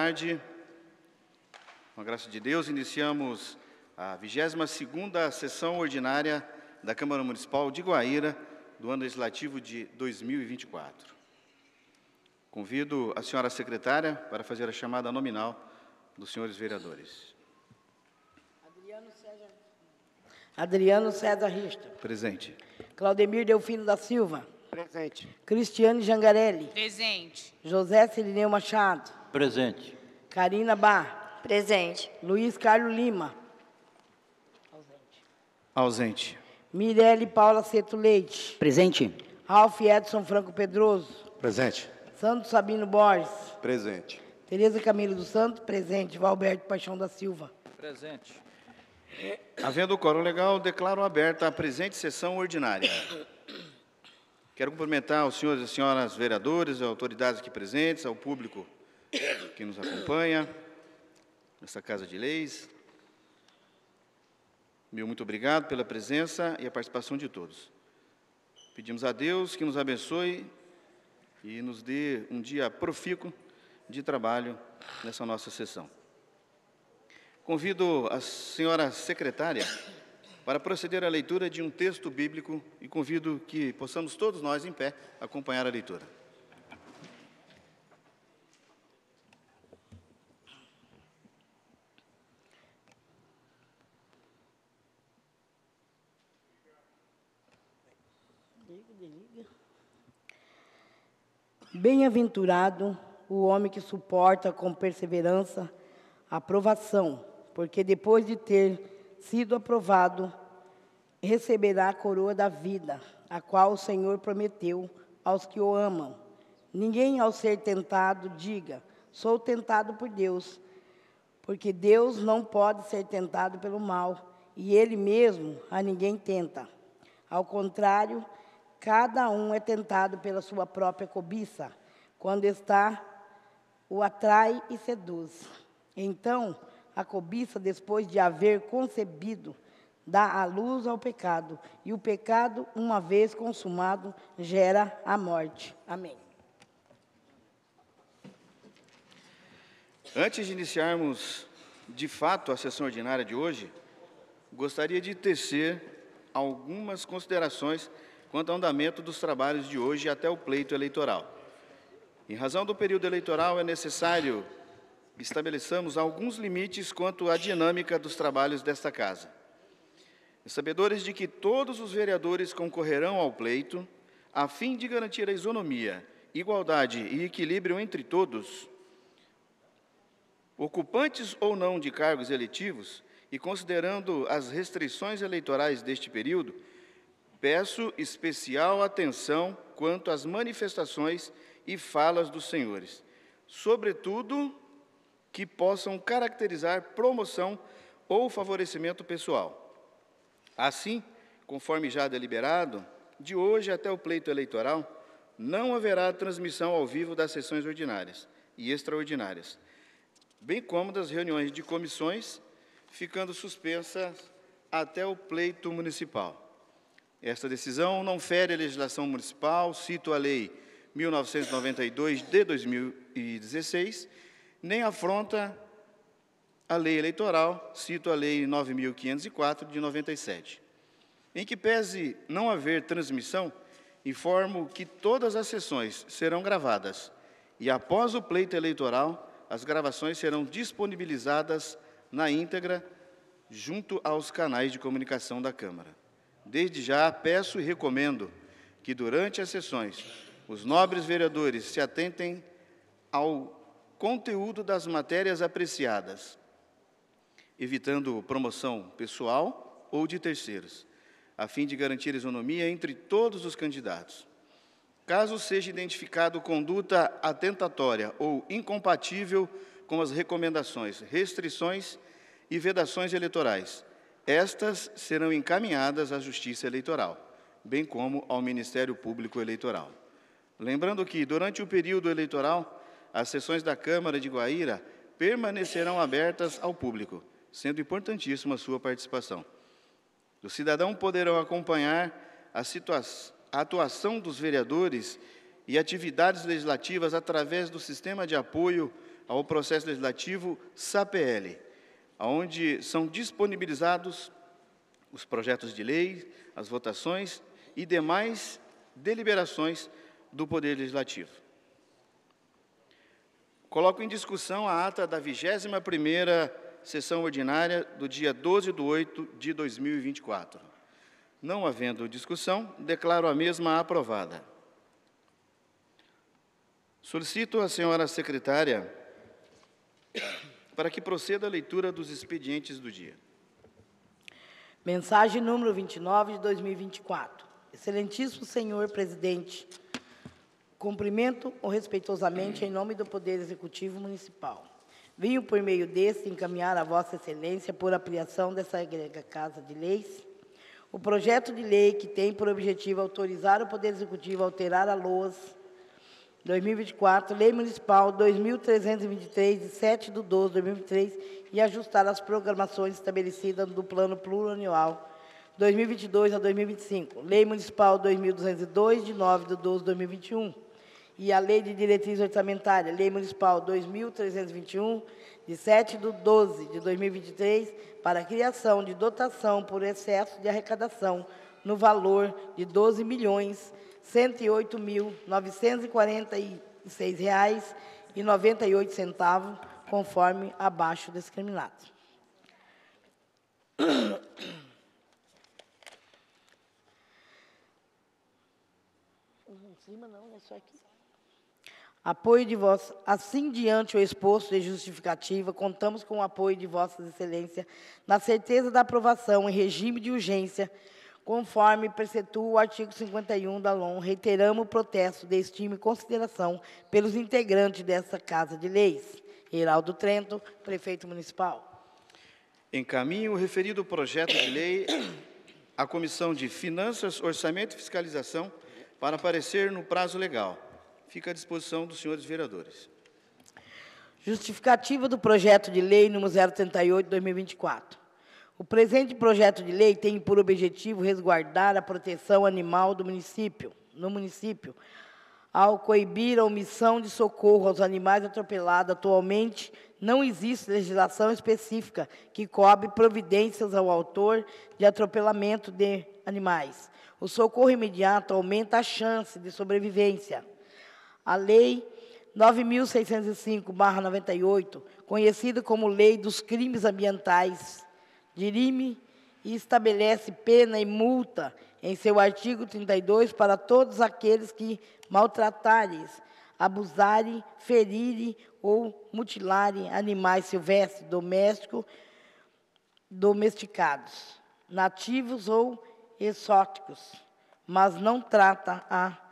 tarde. Com a graça de Deus, iniciamos a 22ª sessão ordinária da Câmara Municipal de Guaíra, do ano legislativo de 2024. Convido a senhora secretária para fazer a chamada nominal dos senhores vereadores. Adriano César Richter. Presente. Claudemir Delfino da Silva. Presente. Cristiane Jangarelli. Presente. José Cirineu Machado. Presente. Karina Bar. Presente. Luiz Carlos Lima. Ausente. Mirelle Paula Ceto Leite. Presente. Ralph Edson Franco Pedroso. Presente. Santos Sabino Borges. Presente. Tereza Camilo dos Santos. Presente. Valberto Paixão da Silva. Presente. Havendo o quórum legal, declaro aberta a presente sessão ordinária. Quero cumprimentar os senhores e senhoras vereadores, as autoridades aqui presentes, ao público que nos acompanha nesta Casa de Leis. Meu muito obrigado pela presença e a participação de todos. Pedimos a Deus que nos abençoe e nos dê um dia profícuo de trabalho nessa nossa sessão. Convido a senhora secretária para proceder à leitura de um texto bíblico e convido que possamos todos nós, em pé, acompanhar a leitura. Bem-aventurado o homem que suporta com perseverança a provação, porque depois de ter sido aprovado, receberá a coroa da vida, a qual o Senhor prometeu aos que o amam. Ninguém, ao ser tentado, diga, sou tentado por Deus, porque Deus não pode ser tentado pelo mal, e Ele mesmo a ninguém tenta. Ao contrário, cada um é tentado pela sua própria cobiça, quando o atrai e seduz. Então, a cobiça, depois de haver concebido, dá a luz ao pecado, e o pecado, uma vez consumado, gera a morte. Amém. Antes de iniciarmos, de fato, a sessão ordinária de hoje, gostaria de tecer algumas considerações quanto ao andamento dos trabalhos de hoje até o pleito eleitoral. Em razão do período eleitoral, é necessário que estabeleçamos alguns limites quanto à dinâmica dos trabalhos desta Casa. Sabedores de que todos os vereadores concorrerão ao pleito, a fim de garantir a isonomia, igualdade e equilíbrio entre todos, ocupantes ou não de cargos eletivos, e considerando as restrições eleitorais deste período, peço especial atenção quanto às manifestações e falas dos senhores, sobretudo que possam caracterizar promoção ou favorecimento pessoal. Assim, conforme já deliberado, de hoje até o pleito eleitoral, não haverá transmissão ao vivo das sessões ordinárias e extraordinárias, bem como das reuniões de comissões, ficando suspensas até o pleito municipal. Esta decisão não fere a legislação municipal, cito a Lei 1992 de 2016, nem afronta a lei eleitoral, cito a Lei 9.504 de 97. Em que pese não haver transmissão, informo que todas as sessões serão gravadas e, após o pleito eleitoral, as gravações serão disponibilizadas na íntegra junto aos canais de comunicação da Câmara. Desde já, peço e recomendo que, durante as sessões, os nobres vereadores se atentem ao conteúdo das matérias apreciadas, evitando promoção pessoal ou de terceiros, a fim de garantir isonomia entre todos os candidatos. Caso seja identificado conduta atentatória ou incompatível com as recomendações, restrições e vedações eleitorais, estas serão encaminhadas à Justiça Eleitoral, bem como ao Ministério Público Eleitoral. Lembrando que, durante o período eleitoral, as sessões da Câmara de Guaíra permanecerão abertas ao público, sendo importantíssima a sua participação. Os cidadãos poderão acompanhar a atuação dos vereadores e atividades legislativas através do sistema de apoio ao processo legislativo SAPL, onde são disponibilizados os projetos de lei, as votações e demais deliberações do Poder Legislativo. Coloco em discussão a ata da 21ª sessão ordinária do dia 12/8/2024. Não havendo discussão, declaro a mesma aprovada. Solicito à senhora secretária para que proceda a leitura dos expedientes do dia. Mensagem número 29 de 2024. Excelentíssimo senhor presidente, cumprimento-o respeitosamente em nome do Poder Executivo Municipal. Venho, por meio deste, encaminhar a Vossa Excelência, por ampliação dessa egrega Casa de Leis, o projeto de lei que tem por objetivo autorizar o Poder Executivo a alterar a LOAS 2024, Lei Municipal 2.323, de 7/12/2023, e ajustar as programações estabelecidas no Plano Plurianual 2022 a 2025, Lei Municipal 2.202, de 9/12/2021, e a Lei de Diretriz Orçamentária, Lei Municipal 2.321, de 7/12/2023, para a criação de dotação por excesso de arrecadação no valor de R$ 12.108.946,98, conforme abaixo discriminado. Em cima não, é só aqui. Apoio de Vossa, assim diante o exposto e justificativa, contamos com o apoio de Vossas Excelências na certeza da aprovação em regime de urgência, conforme preceitua o artigo 51 da LOM. Reiteramos o protesto de estima e consideração pelos integrantes dessa Casa de Leis. Heraldo Trento, prefeito municipal. Encaminho o referido projeto de lei à Comissão de Finanças, Orçamento e Fiscalização para parecer no prazo legal. Fica à disposição dos senhores vereadores. Justificativa do projeto de lei número 038/2024. O presente projeto de lei tem por objetivo resguardar a proteção animal do município, ao coibir a omissão de socorro aos animais atropelados. Atualmente, não existe legislação específica que cobre providências ao autor de atropelamento de animais. O socorro imediato aumenta a chance de sobrevivência. A Lei 9.605/98, conhecida como Lei dos Crimes Ambientais, dirime e estabelece pena e multa em seu artigo 32 para todos aqueles que maltratarem, abusarem, ferirem ou mutilarem animais silvestres, domesticados, nativos ou exóticos, mas não trata a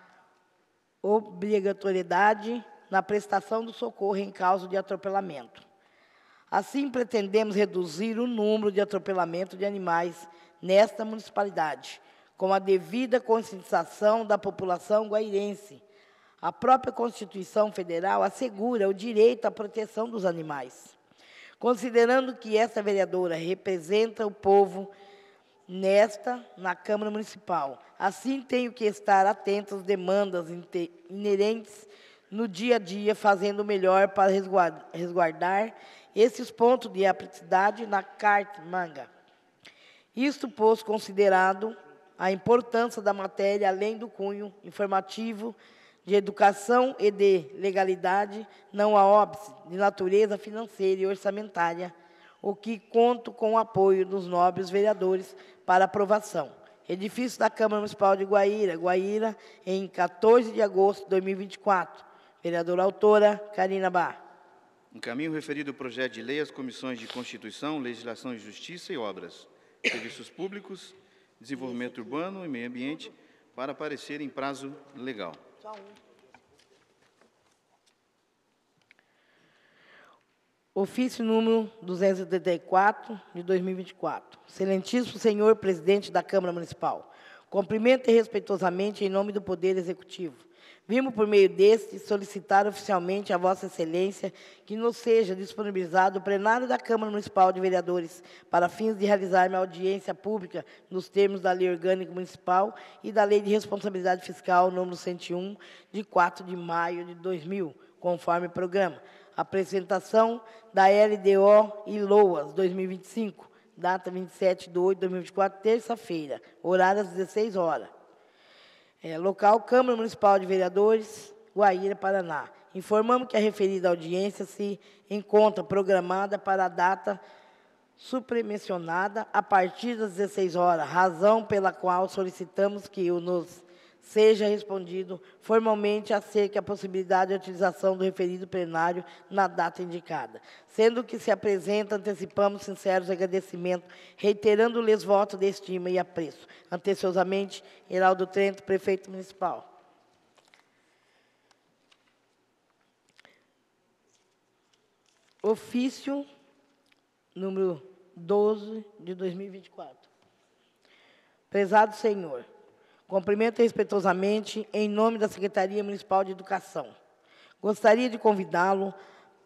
obrigatoriedade na prestação do socorro em caso de atropelamento. Assim, pretendemos reduzir o número de atropelamento de animais nesta municipalidade, com a devida conscientização da população guairense. A própria Constituição Federal assegura o direito à proteção dos animais. Considerando que esta vereadora representa o povo na Câmara Municipal, assim tenho que estar atento às demandas inerentes no dia a dia, fazendo o melhor para resguardar esses pontos de aplicidade na Carta Manga. Isto posto, considerado a importância da matéria, além do cunho informativo, de educação e de legalidade, não há óbice de natureza financeira e orçamentária, o que conto com o apoio dos nobres vereadores para aprovação. Edifício da Câmara Municipal de Guaíra, em 14 de agosto de 2024. Vereadora autora, Karina Bá. Encaminho o referido projeto de lei às comissões de Constituição, Legislação e Justiça e Obras, Serviços Públicos, Desenvolvimento Urbano e Meio Ambiente, para parecer em prazo legal. Só um. Ofício número 284, de 2024. Excelentíssimo senhor presidente da Câmara Municipal, cumprimento respeitosamente em nome do Poder Executivo. Vimos, por meio deste, solicitar oficialmente a Vossa Excelência que nos seja disponibilizado o plenário da Câmara Municipal de Vereadores para fins de realizar uma audiência pública nos termos da Lei Orgânica Municipal e da Lei de Responsabilidade Fiscal número 101, de 4 de maio de 2000, conforme programa. Apresentação da LDO e LOAS 2025, data 27/8/2024, terça-feira, horário às 16 horas. Local, Câmara Municipal de Vereadores, Guaíra, Paraná. Informamos que a referida audiência se encontra programada para a data supramencionada a partir das 16 horas, razão pela qual solicitamos que nos seja respondido formalmente acerca da possibilidade de utilização do referido plenário na data indicada. Sendo que se apresenta, antecipamos sinceros agradecimentos, reiterando-lhes voto de estima e apreço. Atenciosamente, Heraldo Trento, Prefeito Municipal. Ofício número 12 de 2024. Prezado senhor, cumprimento respeitosamente em nome da Secretaria Municipal de Educação. Gostaria de convidá-lo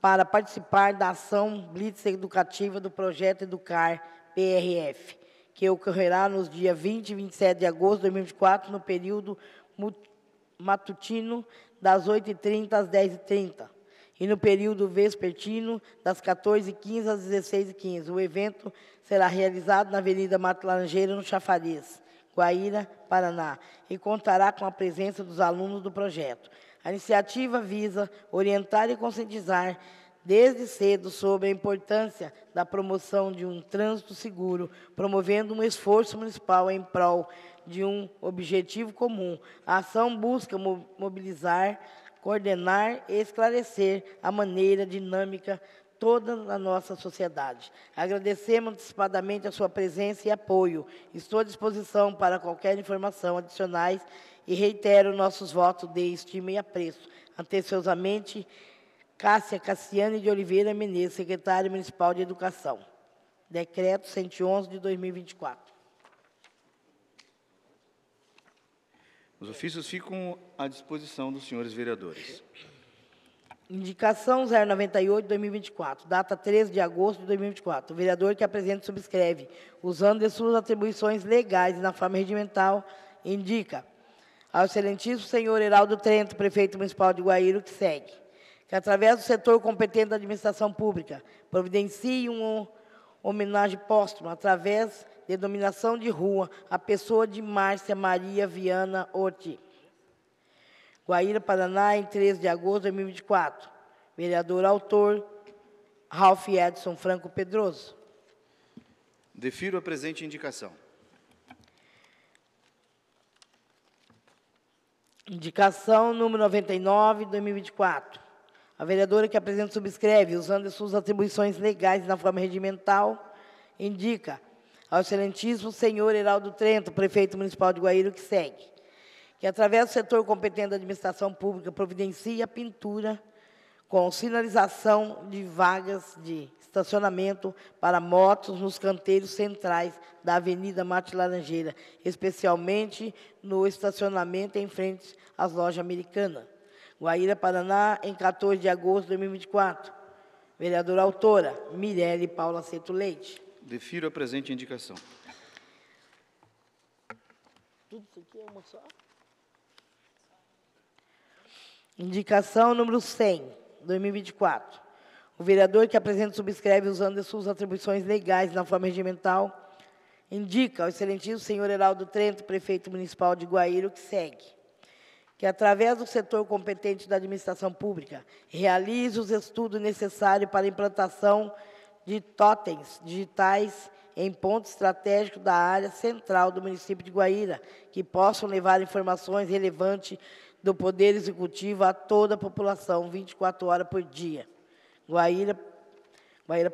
para participar da ação Blitz Educativa do Projeto Educar PRF, que ocorrerá nos dias 20 e 27 de agosto de 2024, no período matutino, das 8h30 às 10h30. E no período vespertino, das 14h15 às 16h15. O evento será realizado na Avenida Mato Laranjeira, no Chafariz, Guaíra, Paraná, e contará com a presença dos alunos do projeto. A iniciativa visa orientar e conscientizar desde cedo sobre a importância da promoção de um trânsito seguro, promovendo um esforço municipal em prol de um objetivo comum. A ação busca mobilizar, coordenar e esclarecer a maneira dinâmica toda a nossa sociedade. Agradecemos antecipadamente a sua presença e apoio. Estou à disposição para qualquer informação adicionais e reitero nossos votos de estima e apreço. Atenciosamente, Cássia Cassiane de Oliveira Menezes, Secretária Municipal de Educação. Decreto 111 de 2024. Os ofícios ficam à disposição dos senhores vereadores. Indicação 098 de 2024, data 13 de agosto de 2024. O vereador que apresenta e subscreve, usando de suas atribuições legais e na forma regimental, indica ao excelentíssimo senhor Heraldo Trento, prefeito municipal de Guaíra, que segue: que, através do setor competente da administração pública, providencie uma homenagem póstuma, através de denominação de rua, à pessoa de Márcia Maria Viana Orti. Guaíra, Paraná, em 13 de agosto de 2024. Vereador autor, Ralph Edson Franco Pedroso. Defiro a presente indicação. Indicação número 99, de 2024. A vereadora que apresenta e subscreve, usando de suas atribuições legais na forma regimental, indica ao excelentíssimo senhor Heraldo Trento, prefeito municipal de Guaíra, que segue: que, através do setor competente da administração pública, providencie a pintura com sinalização de vagas de estacionamento para motos nos canteiros centrais da Avenida Mato Laranjeira, especialmente no estacionamento em frente às lojas americanas. Guaíra, Paraná, em 14 de agosto de 2024. Vereadora autora, Mirelle Paula Ceto Leite. Defiro a presente indicação. Tudo isso aqui é uma só? Indicação número 100, 2024. O vereador que apresenta e subscreve, usando de suas atribuições legais na forma regimental, indica ao excelentíssimo senhor Heraldo Trento, prefeito municipal de Guaíra, que segue: que, através do setor competente da administração pública, realize os estudos necessários para a implantação de totens digitais em pontos estratégicos da área central do município de Guaíra, que possam levar informações relevantes do Poder Executivo a toda a população, 24 horas por dia. Guaíra,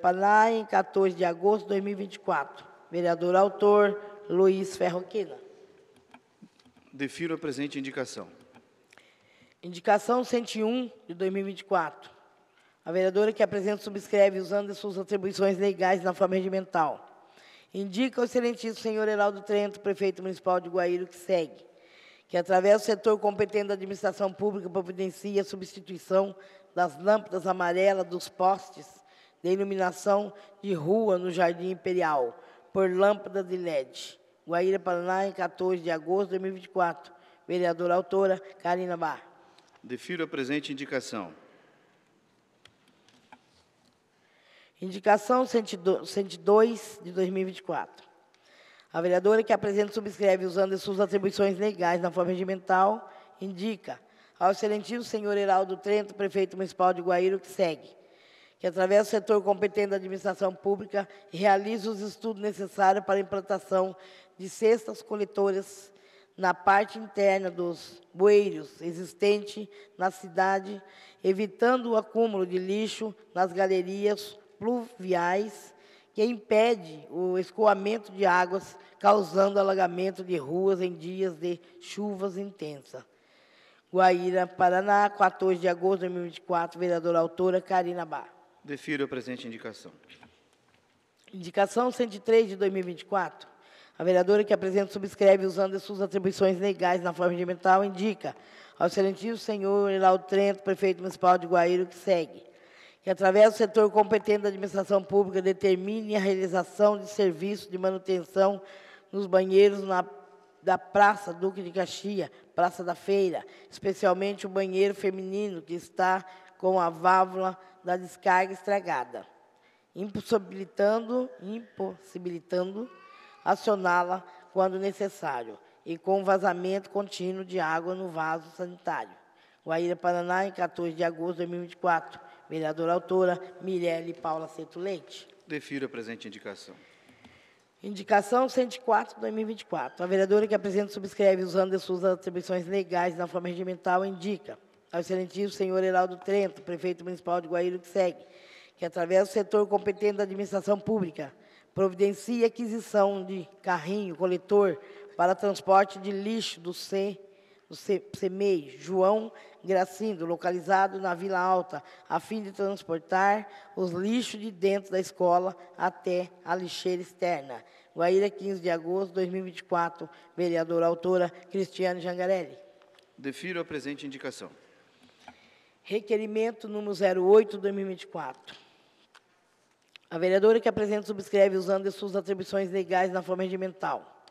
Paraná, em 14 de agosto de 2024. Vereador autor, Luiz Ferroquina. Defiro a presente indicação. Indicação 101, de 2024. A vereadora que apresenta e subscreve, usando de suas atribuições legais na forma regimental, indica ao excelentíssimo senhor Heraldo Trento, prefeito municipal de Guaíra, que segue: que, através do setor competente da administração pública, providencie a substituição das lâmpadas amarelas dos postes de iluminação de rua no Jardim Imperial por lâmpadas de LED. Guaíra, Paraná, em 14 de agosto de 2024. Vereadora autora, Karina Bar. Defiro a presente indicação. Indicação 102 de 2024. A vereadora que apresenta e subscreve, usando as suas atribuições legais na forma regimental, indica ao excelentíssimo senhor Heraldo Trento, prefeito municipal de Guaíra, o que segue: que, através do setor competente da administração pública, realize os estudos necessários para a implantação de cestas coletoras na parte interna dos bueiros existentes na cidade, evitando o acúmulo de lixo nas galerias pluviais, que impede o escoamento de águas, causando alagamento de ruas em dias de chuvas intensas. Guaíra, Paraná, 14 de agosto de 2024, vereadora autora Karina Bá. Defiro a presente indicação. Indicação 103 de 2024. A vereadora que apresenta e subscreve, usando as suas atribuições legais na forma regimental, indica ao excelentíssimo senhor Heraldo Trento, prefeito municipal de Guaíra, o que segue: que, através do setor competente da administração pública, determine a realização de serviços de manutenção nos banheiros da Praça Duque de Caxias, Praça da Feira, especialmente o banheiro feminino, que está com a válvula da descarga estragada, impossibilitando acioná-la quando necessário, e com vazamento contínuo de água no vaso sanitário. Guaíra, Paraná, em 14 de agosto de 2024. Vereadora autora Mirelle Paula Ceto Leite. Defiro a presente indicação. Indicação 104 de 2024. A vereadora que apresenta e subscreve, usando as suas atribuições legais na forma regimental, indica ao excelentíssimo senhor Heraldo Trento, prefeito municipal de Guaíra, que segue: que, através do setor competente da administração pública, providencie a aquisição de carrinho coletor para transporte de lixo do CEMEI João Gracindo, localizado na Vila Alta, a fim de transportar os lixos de dentro da escola até a lixeira externa. Guaíra, 15 de agosto de 2024, vereadora autora Cristiane Jangarelli. Defiro a presente indicação. Requerimento número 08 de 2024. A vereadora que apresenta e subscreve, usando as suas atribuições legais na forma regimental,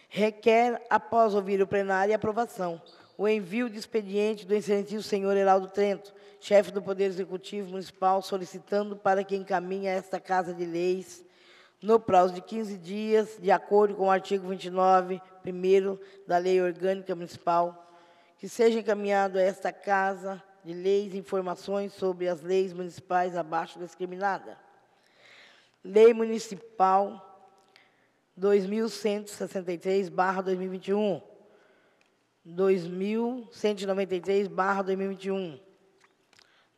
requer, após ouvir o plenário e aprovação, o envio de expediente do excelentíssimo senhor Heraldo Trento, chefe do Poder Executivo Municipal, solicitando para que encaminhe a esta Casa de Leis, no prazo de 15 dias, de acordo com o artigo 29, 1º da Lei Orgânica Municipal, que seja encaminhado a esta Casa de Leis informações sobre as leis municipais abaixo discriminada. Lei Municipal 2163/2021, 2193/2021,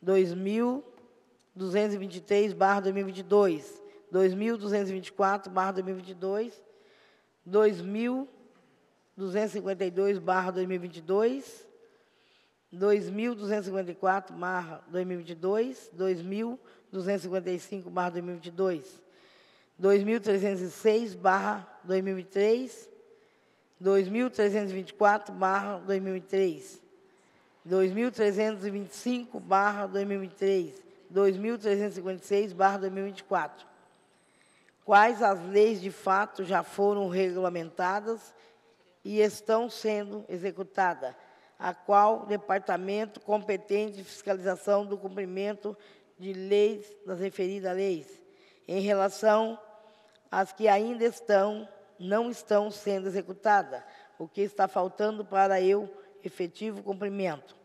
2223/2022, 2224/2022, 2252/2022, 2254/2022, 2255/2022, 2306/2003, 2324/2003, 2325/2003, 2356/2024. Quais as leis de fato já foram regulamentadas e estão sendo executadas, a qual departamento competente de fiscalização do cumprimento de leis das referidas leis, em relação às que ainda não estão sendo executadas, o que está faltando para o efetivo cumprimento.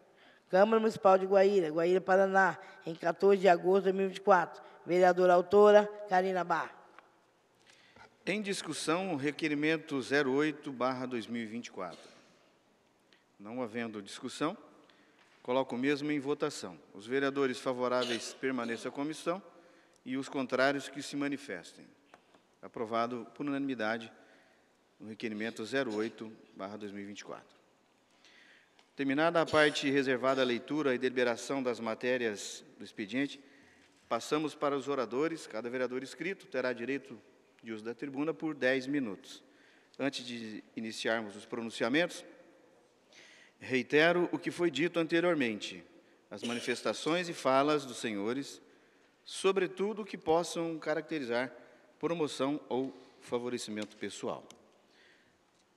Câmara Municipal de Guaíra, Guaíra, Paraná, em 14 de agosto de 2024. Vereadora autora, Karina Bá. Em discussão, o requerimento 08/2024. Não havendo discussão, coloco o mesmo em votação. Os vereadores favoráveis permaneçam à comissão e os contrários que se manifestem. Aprovado por unanimidade o requerimento 08/2024. Terminada a parte reservada à leitura e deliberação das matérias do expediente, passamos para os oradores. Cada vereador inscrito terá direito de uso da tribuna por 10 minutos. Antes de iniciarmos os pronunciamentos, reitero o que foi dito anteriormente. As manifestações e falas dos senhores, sobretudo que possam caracterizar promoção ou favorecimento pessoal.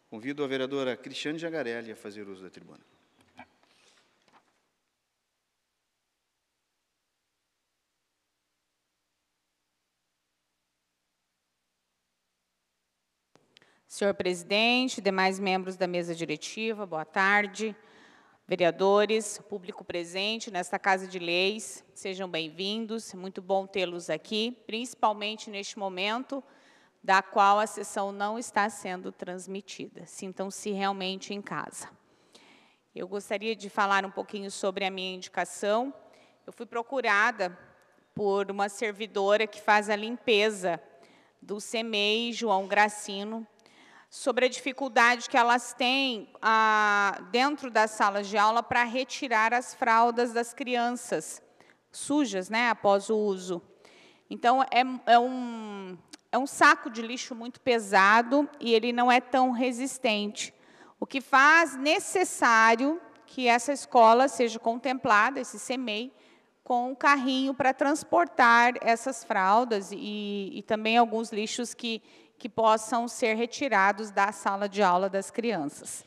Convido a vereadora Cristiane Jangarelli a fazer uso da tribuna. Senhor presidente, demais membros da mesa diretiva, boa tarde. Vereadores, público presente nesta Casa de Leis, sejam bem-vindos. Muito bom tê-los aqui, principalmente neste momento da qual a sessão não está sendo transmitida. Sintam-se realmente em casa. Eu gostaria de falar um pouquinho sobre a minha indicação. Eu fui procurada por uma servidora que faz a limpeza do CEMEI, João Gracino, sobre a dificuldade que elas têm dentro das salas de aula para retirar as fraldas das crianças sujas, né, após o uso. Então, é um saco de lixo muito pesado e ele não é tão resistente, o que faz necessário que essa escola seja contemplada, esse CEMEI, com um carrinho para transportar essas fraldas e também alguns lixos que possam ser retirados da sala de aula das crianças.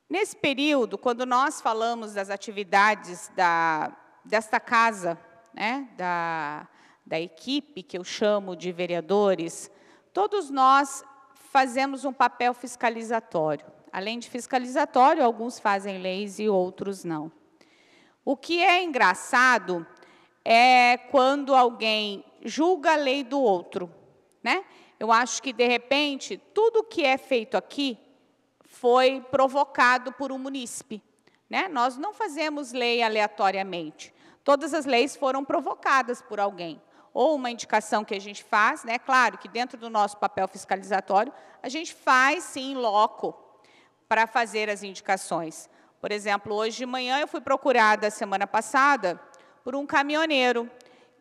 Nesse período, quando nós falamos das atividades desta casa, né, da equipe, que eu chamo de vereadores, todos nós fazemos um papel fiscalizatório. Além de fiscalizatório, alguns fazem leis e outros não. O que é engraçado é quando alguém julga a lei do outro, né? Eu acho que, de repente, tudo que é feito aqui foi provocado por um munícipe, né? Nós não fazemos lei aleatoriamente. Todas as leis foram provocadas por alguém. Ou uma indicação que a gente faz, né? Claro que dentro do nosso papel fiscalizatório, a gente faz, sim, in loco, para fazer as indicações. Por exemplo, hoje de manhã eu fui procurada, semana passada, por um caminhoneiro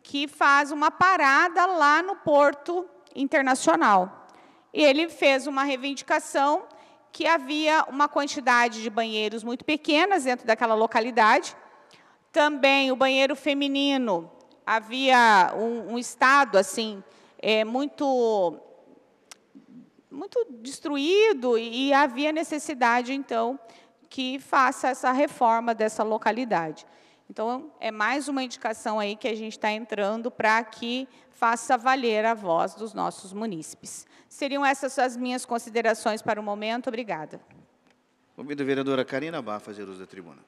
que faz uma parada lá no Porto Internacional. E ele fez uma reivindicação que havia uma quantidade de banheiros muito pequenas dentro daquela localidade. Também o banheiro feminino havia um estado assim muito destruído e havia necessidade então que faça essa reforma dessa localidade. Então, é mais uma indicação aí que a gente está entrando para que faça valer a voz dos nossos munícipes. Seriam essas as minhas considerações para o momento. Obrigada. Convido a vereadora Karina Bá a fazer uso da tribuna.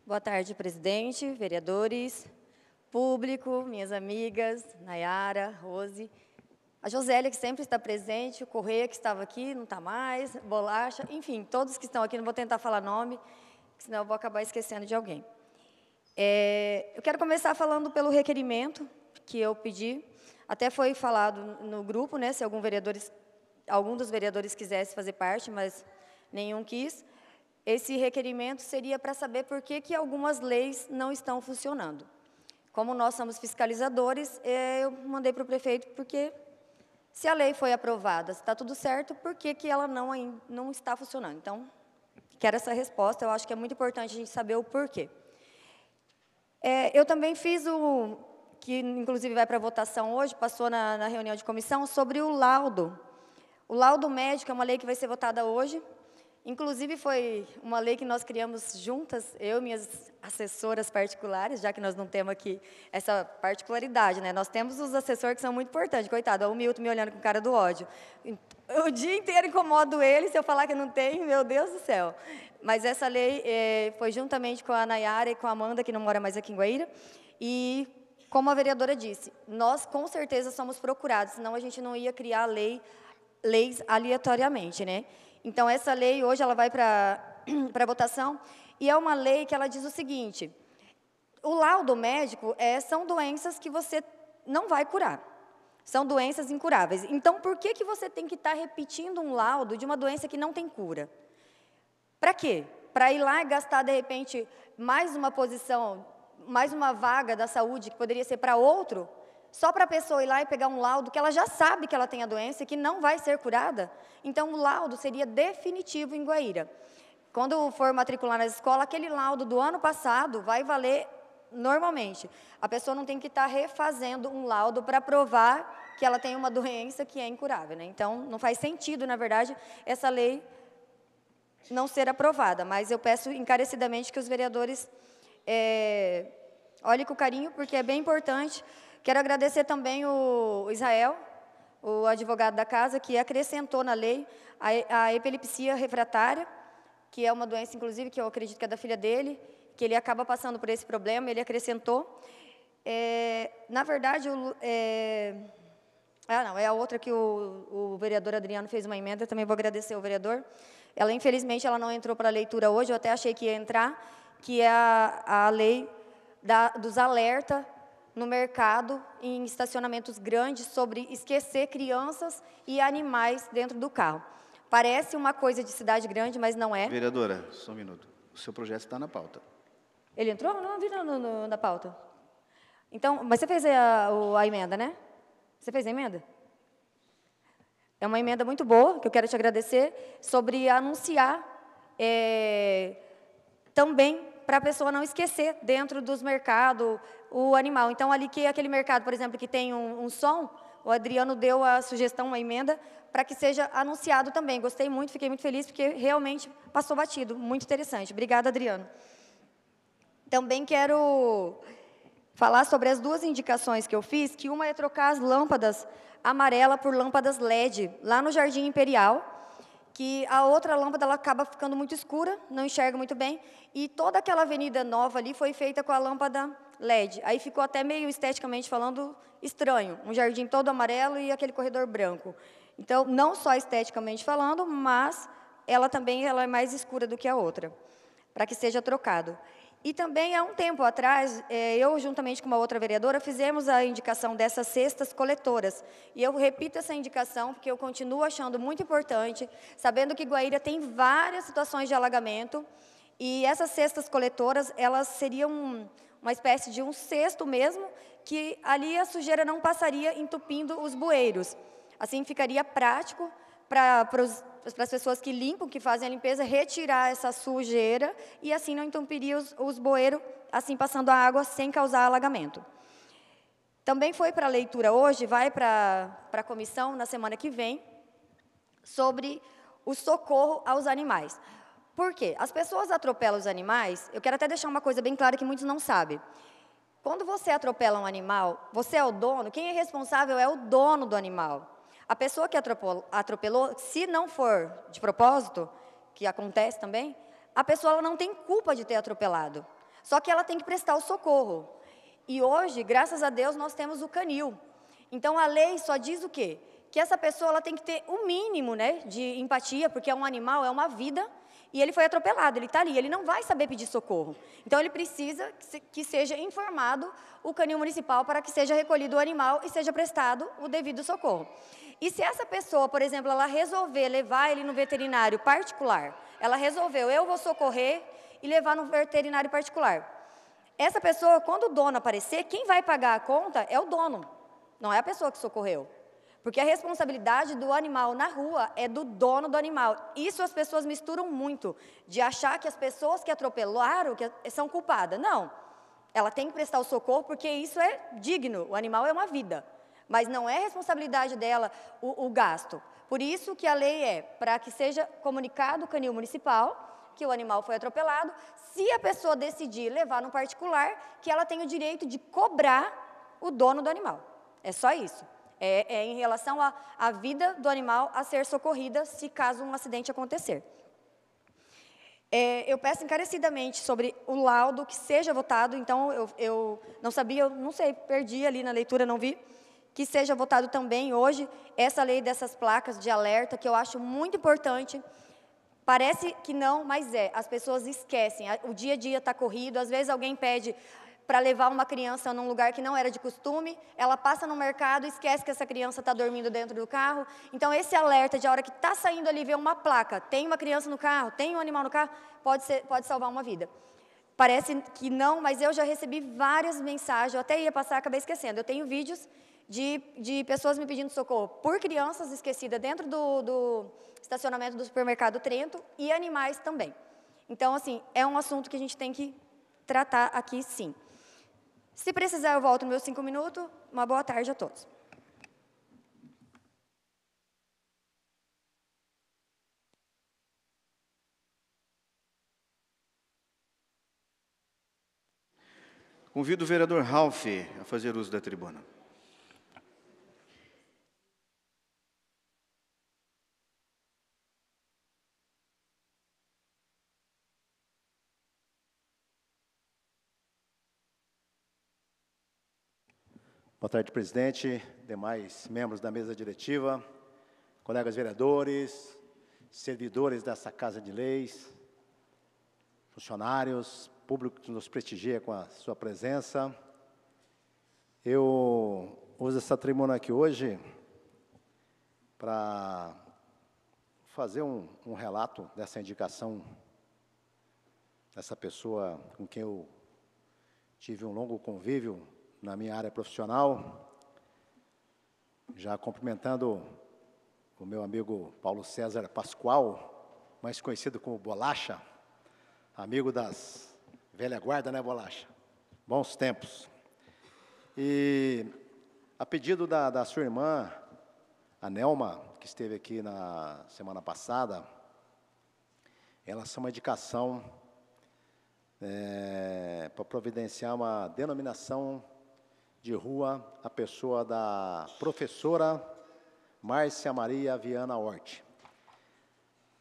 Boa tarde, presidente, vereadores, público, minhas amigas, Nayara, Rose, a Josélia, que sempre está presente, o Correia, que estava aqui, não está mais, Bolacha, enfim, todos que estão aqui, não vou tentar falar nome, senão eu vou acabar esquecendo de alguém. Eu quero começar falando pelo requerimento que eu pedi, até foi falado no grupo, né, se algum dos vereadores quisesse fazer parte, mas nenhum quis. Esse requerimento seria para saber por que algumas leis não estão funcionando. Como nós somos fiscalizadores, eu mandei para o prefeito, porque se a lei foi aprovada, se está tudo certo, por que ela não está funcionando? Então, quero essa resposta, eu acho que é muito importante a gente saber o porquê. Eu também fiz que inclusive vai para votação hoje, passou na reunião de comissão, sobre o laudo. O laudo médico é uma lei que vai ser votada hoje. Inclusive, foi uma lei que nós criamos juntas, eu e minhas assessoras particulares, já que nós não temos aqui essa particularidade, né? Nós temos os assessores que são muito importantes, coitado, o Milton me olhando com cara do ódio. O dia inteiro incomodo ele, se eu falar que não tem, meu Deus do céu. Mas essa lei foi juntamente com a Nayara e com a Amanda, que não mora mais aqui em Guaíra, e, como a vereadora disse, nós com certeza somos procurados, senão a gente não ia criar leis aleatoriamente, né? Então, essa lei, hoje, ela vai para votação, e é uma lei que ela diz o seguinte, o laudo médico são doenças que você não vai curar, são doenças incuráveis. Então, por que você tem que estar repetindo um laudo de uma doença que não tem cura? Para quê? Para ir lá e gastar, de repente, mais uma posição, mais uma vaga da saúde, que poderia ser para outro, só para a pessoa ir lá e pegar um laudo que ela já sabe que ela tem a doença e que não vai ser curada? Então, o laudo seria definitivo em Guaíra. quando for matricular na escola, aquele laudo do ano passado vai valer normalmente. A pessoa não tem que estar refazendo um laudo para provar que ela tem uma doença que é incurável, né? Então, não faz sentido, na verdade, essa lei não ser aprovada. Mas eu peço encarecidamente que os vereadores olhem com carinho, porque é bem importante. Quero agradecer também o Israel, o advogado da casa, que acrescentou na lei a epilepsia refratária, que é uma doença, inclusive, que eu acredito que é da filha dele, que ele acaba passando por esse problema, ele acrescentou. Na verdade, é a outra que o vereador Adriano fez uma emenda, também vou agradecer ao vereador. Ela, infelizmente, ela não entrou para a leitura hoje, eu até achei que ia entrar, que é a lei dos alertas no mercado, em estacionamentos grandes, sobre esquecer crianças e animais dentro do carro. Parece uma coisa de cidade grande, mas não é. Vereadora, só um minuto. O seu projeto está na pauta. Ele entrou? Não vi na pauta. Então, mas você fez a emenda, né? Você fez a emenda? É uma emenda muito boa, que eu quero te agradecer, sobre anunciar também para a pessoa não esquecer dentro dos mercados o animal. Então, ali que aquele mercado, por exemplo, que tem um som, o Adriano deu a sugestão, uma emenda, para que seja anunciado também. Gostei muito, fiquei muito feliz, porque realmente passou batido. Muito interessante. Obrigada, Adriano. Também quero falar sobre as duas indicações que eu fiz, que uma é trocar as lâmpadas amarelas por lâmpadas LED, lá no Jardim Imperial, que a outra lâmpada ela acaba ficando muito escura, não enxerga muito bem, e toda aquela avenida nova ali foi feita com a lâmpada LED. Aí ficou até meio, esteticamente falando, estranho, um jardim todo amarelo e aquele corredor branco. Então, não só esteticamente falando, mas ela também é mais escura do que a outra, para que seja trocado. E também, há um tempo atrás, eu, juntamente com uma outra vereadora, fizemos a indicação dessas cestas coletoras. E eu repito essa indicação, porque eu continuo achando muito importante, sabendo que Guaíra tem várias situações de alagamento, e essas cestas coletoras, elas seriam uma espécie de um cesto mesmo, que ali a sujeira não passaria entupindo os bueiros. Assim, ficaria prático para as pessoas que limpam, que fazem a limpeza, retirar essa sujeira e assim não entupiria os bueiros, assim passando a água sem causar alagamento. Também foi para a leitura hoje, vai para a comissão na semana que vem, sobre o socorro aos animais. Por quê? As pessoas atropelam os animais, eu quero até deixar uma coisa bem clara que muitos não sabem. Quando você atropela um animal, você é o dono, quem é responsável é o dono do animal. A pessoa que atropelou, se não for de propósito, que acontece também, a pessoa ela não tem culpa de ter atropelado. Só que ela tem que prestar o socorro. E hoje, graças a Deus, nós temos o canil. Então, a lei só diz o quê? Que essa pessoa ela tem que ter o mínimo, né, de empatia, porque é um animal, é uma vida, e ele foi atropelado, ele está ali, ele não vai saber pedir socorro. Então, ele precisa que seja informado o canil municipal para que seja recolhido o animal e seja prestado o devido socorro. E se essa pessoa, por exemplo, ela resolver levar ele no veterinário particular, ela resolveu, eu vou socorrer e levar no veterinário particular. Essa pessoa, quando o dono aparecer, quem vai pagar a conta é o dono, não é a pessoa que socorreu. Porque a responsabilidade do animal na rua é do dono do animal. Isso as pessoas misturam muito, de achar que as pessoas que atropelaram que são culpadas. Não, ela tem que prestar o socorro porque isso é digno, o animal é uma vida. Mas não é responsabilidade dela o gasto. Por isso que a lei é para que seja comunicado o canil municipal que o animal foi atropelado. Se a pessoa decidir levar no particular, que ela tem o direito de cobrar o dono do animal. É só isso. É em relação à vida do animal a ser socorrida se caso um acidente acontecer. Eu peço encarecidamente sobre o laudo que seja votado. Então, eu não sabia, eu não sei, perdi ali na leitura, não vi. Que seja votado também hoje essa lei dessas placas de alerta, que eu acho muito importante. Parece que não, mas as pessoas esquecem, o dia a dia está corrido, às vezes alguém pede para levar uma criança num lugar que não era de costume, ela passa no mercado e esquece que essa criança está dormindo dentro do carro. Então, esse alerta de a hora que está saindo ali, vê uma placa, tem uma criança no carro, tem um animal no carro, pode salvar uma vida. Parece que não, mas eu já recebi várias mensagens, eu até ia passar, acabei esquecendo. Eu tenho vídeos de pessoas me pedindo socorro por crianças esquecidas dentro do estacionamento do supermercado Trento e animais também. Então, assim, é um assunto que a gente tem que tratar aqui, sim. Se precisar, eu volto nos meus 5 minutos. Uma boa tarde a todos. Convido o vereador Ralph a fazer uso da tribuna. Boa tarde, presidente, demais membros da mesa diretiva, colegas vereadores, servidores dessa Casa de Leis, funcionários, público que nos prestigia com a sua presença. Eu uso essa tribuna aqui hoje para fazer um relato dessa indicação dessa pessoa com quem eu tive um longo convívio na minha área profissional, já cumprimentando o meu amigo Paulo César Pascoal, mais conhecido como Bolacha, amigo das velha guarda, né, Bolacha? Bons tempos. E a pedido da sua irmã, a Nelma, que esteve aqui na semana passada, ela é uma indicação para providenciar uma denominação de rua à pessoa da professora Márcia Maria Viana Hort.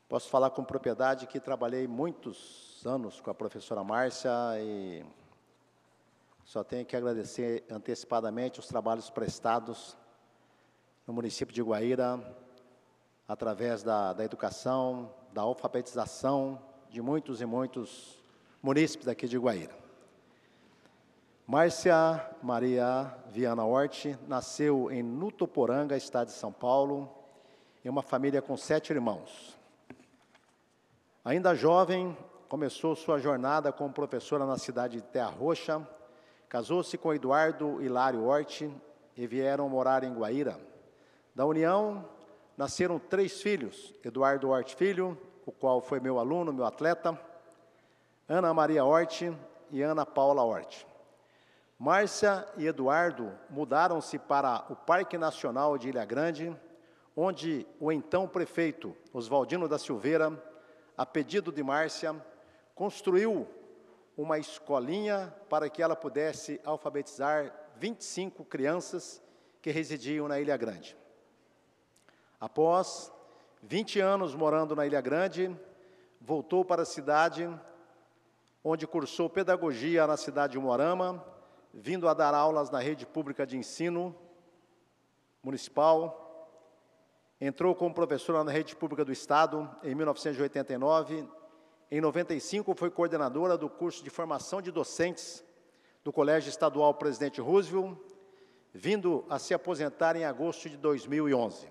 Posso falar com propriedade que trabalhei muitos anos com a professora Márcia e só tenho que agradecer antecipadamente os trabalhos prestados no município de Guaíra, através da educação, da alfabetização de muitos e muitos munícipes daqui de Guaíra. Márcia Maria Viana Hort nasceu em Nutoporanga, estado de São Paulo, em uma família com 7 irmãos. Ainda jovem, começou sua jornada como professora na cidade de Terra Roxa, casou-se com Eduardo Hilário Hort e vieram morar em Guaíra. Da união, nasceram 3 filhos, Eduardo Hort Filho, o qual foi meu aluno, meu atleta, Ana Maria Hort e Ana Paula Hort. Márcia e Eduardo mudaram-se para o Parque Nacional de Ilha Grande, onde o então prefeito Oswaldino da Silveira, a pedido de Márcia, construiu uma escolinha para que ela pudesse alfabetizar 25 crianças que residiam na Ilha Grande. Após 20 anos morando na Ilha Grande, voltou para a cidade, onde cursou pedagogia na cidade de Umuarama, vindo a dar aulas na rede pública de ensino municipal. Entrou como professora na rede pública do Estado em 1989. Em 95, foi coordenadora do curso de formação de docentes do Colégio Estadual Presidente Roosevelt, vindo a se aposentar em agosto de 2011.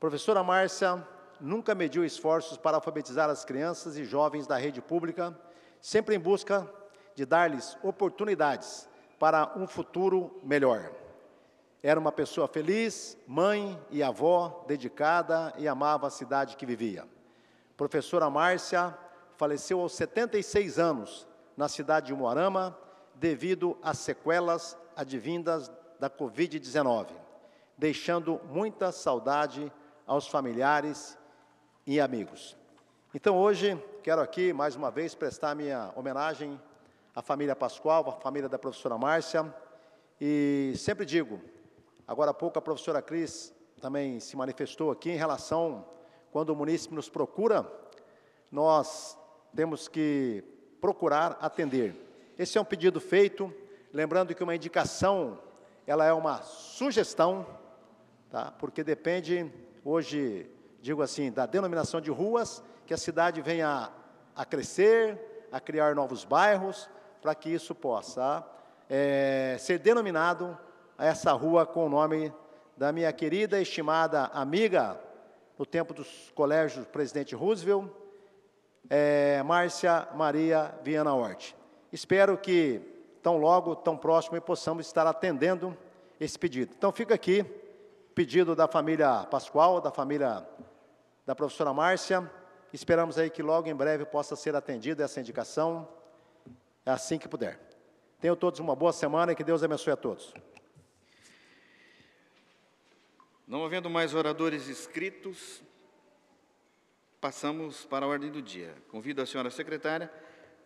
Professora Márcia nunca mediu esforços para alfabetizar as crianças e jovens da rede pública, sempre em busca de dar-lhes oportunidades para um futuro melhor. Era uma pessoa feliz, mãe e avó, dedicada e amava a cidade que vivia. Professora Márcia faleceu aos 76 anos na cidade de Umuarama, devido às sequelas advindas da Covid-19, deixando muita saudade aos familiares e amigos. Então, hoje, quero aqui, mais uma vez, prestar minha homenagem à família Pascoal, à família da professora Márcia, e sempre digo, agora há pouco a professora Cris também se manifestou aqui em relação, quando o munícipe nos procura, nós temos que procurar atender. Esse é um pedido feito, lembrando que uma indicação, ela é uma sugestão, tá? Porque depende, hoje, digo assim, da denominação de ruas, que a cidade venha a crescer, a criar novos bairros, para que isso possa ser denominado a essa rua com o nome da minha querida e estimada amiga, no tempo dos colégios Presidente Roosevelt, Márcia Maria Viana Hort. Espero que, tão logo, tão próximo, possamos estar atendendo esse pedido. Então, fica aqui, pedido da família Pascoal, da família da professora Márcia, Esperamos aí que logo em breve possa ser atendida essa indicação, assim que puder. Tenham todos uma boa semana e que Deus abençoe a todos. Não havendo mais oradores inscritos, passamos para a ordem do dia. Convido a senhora secretária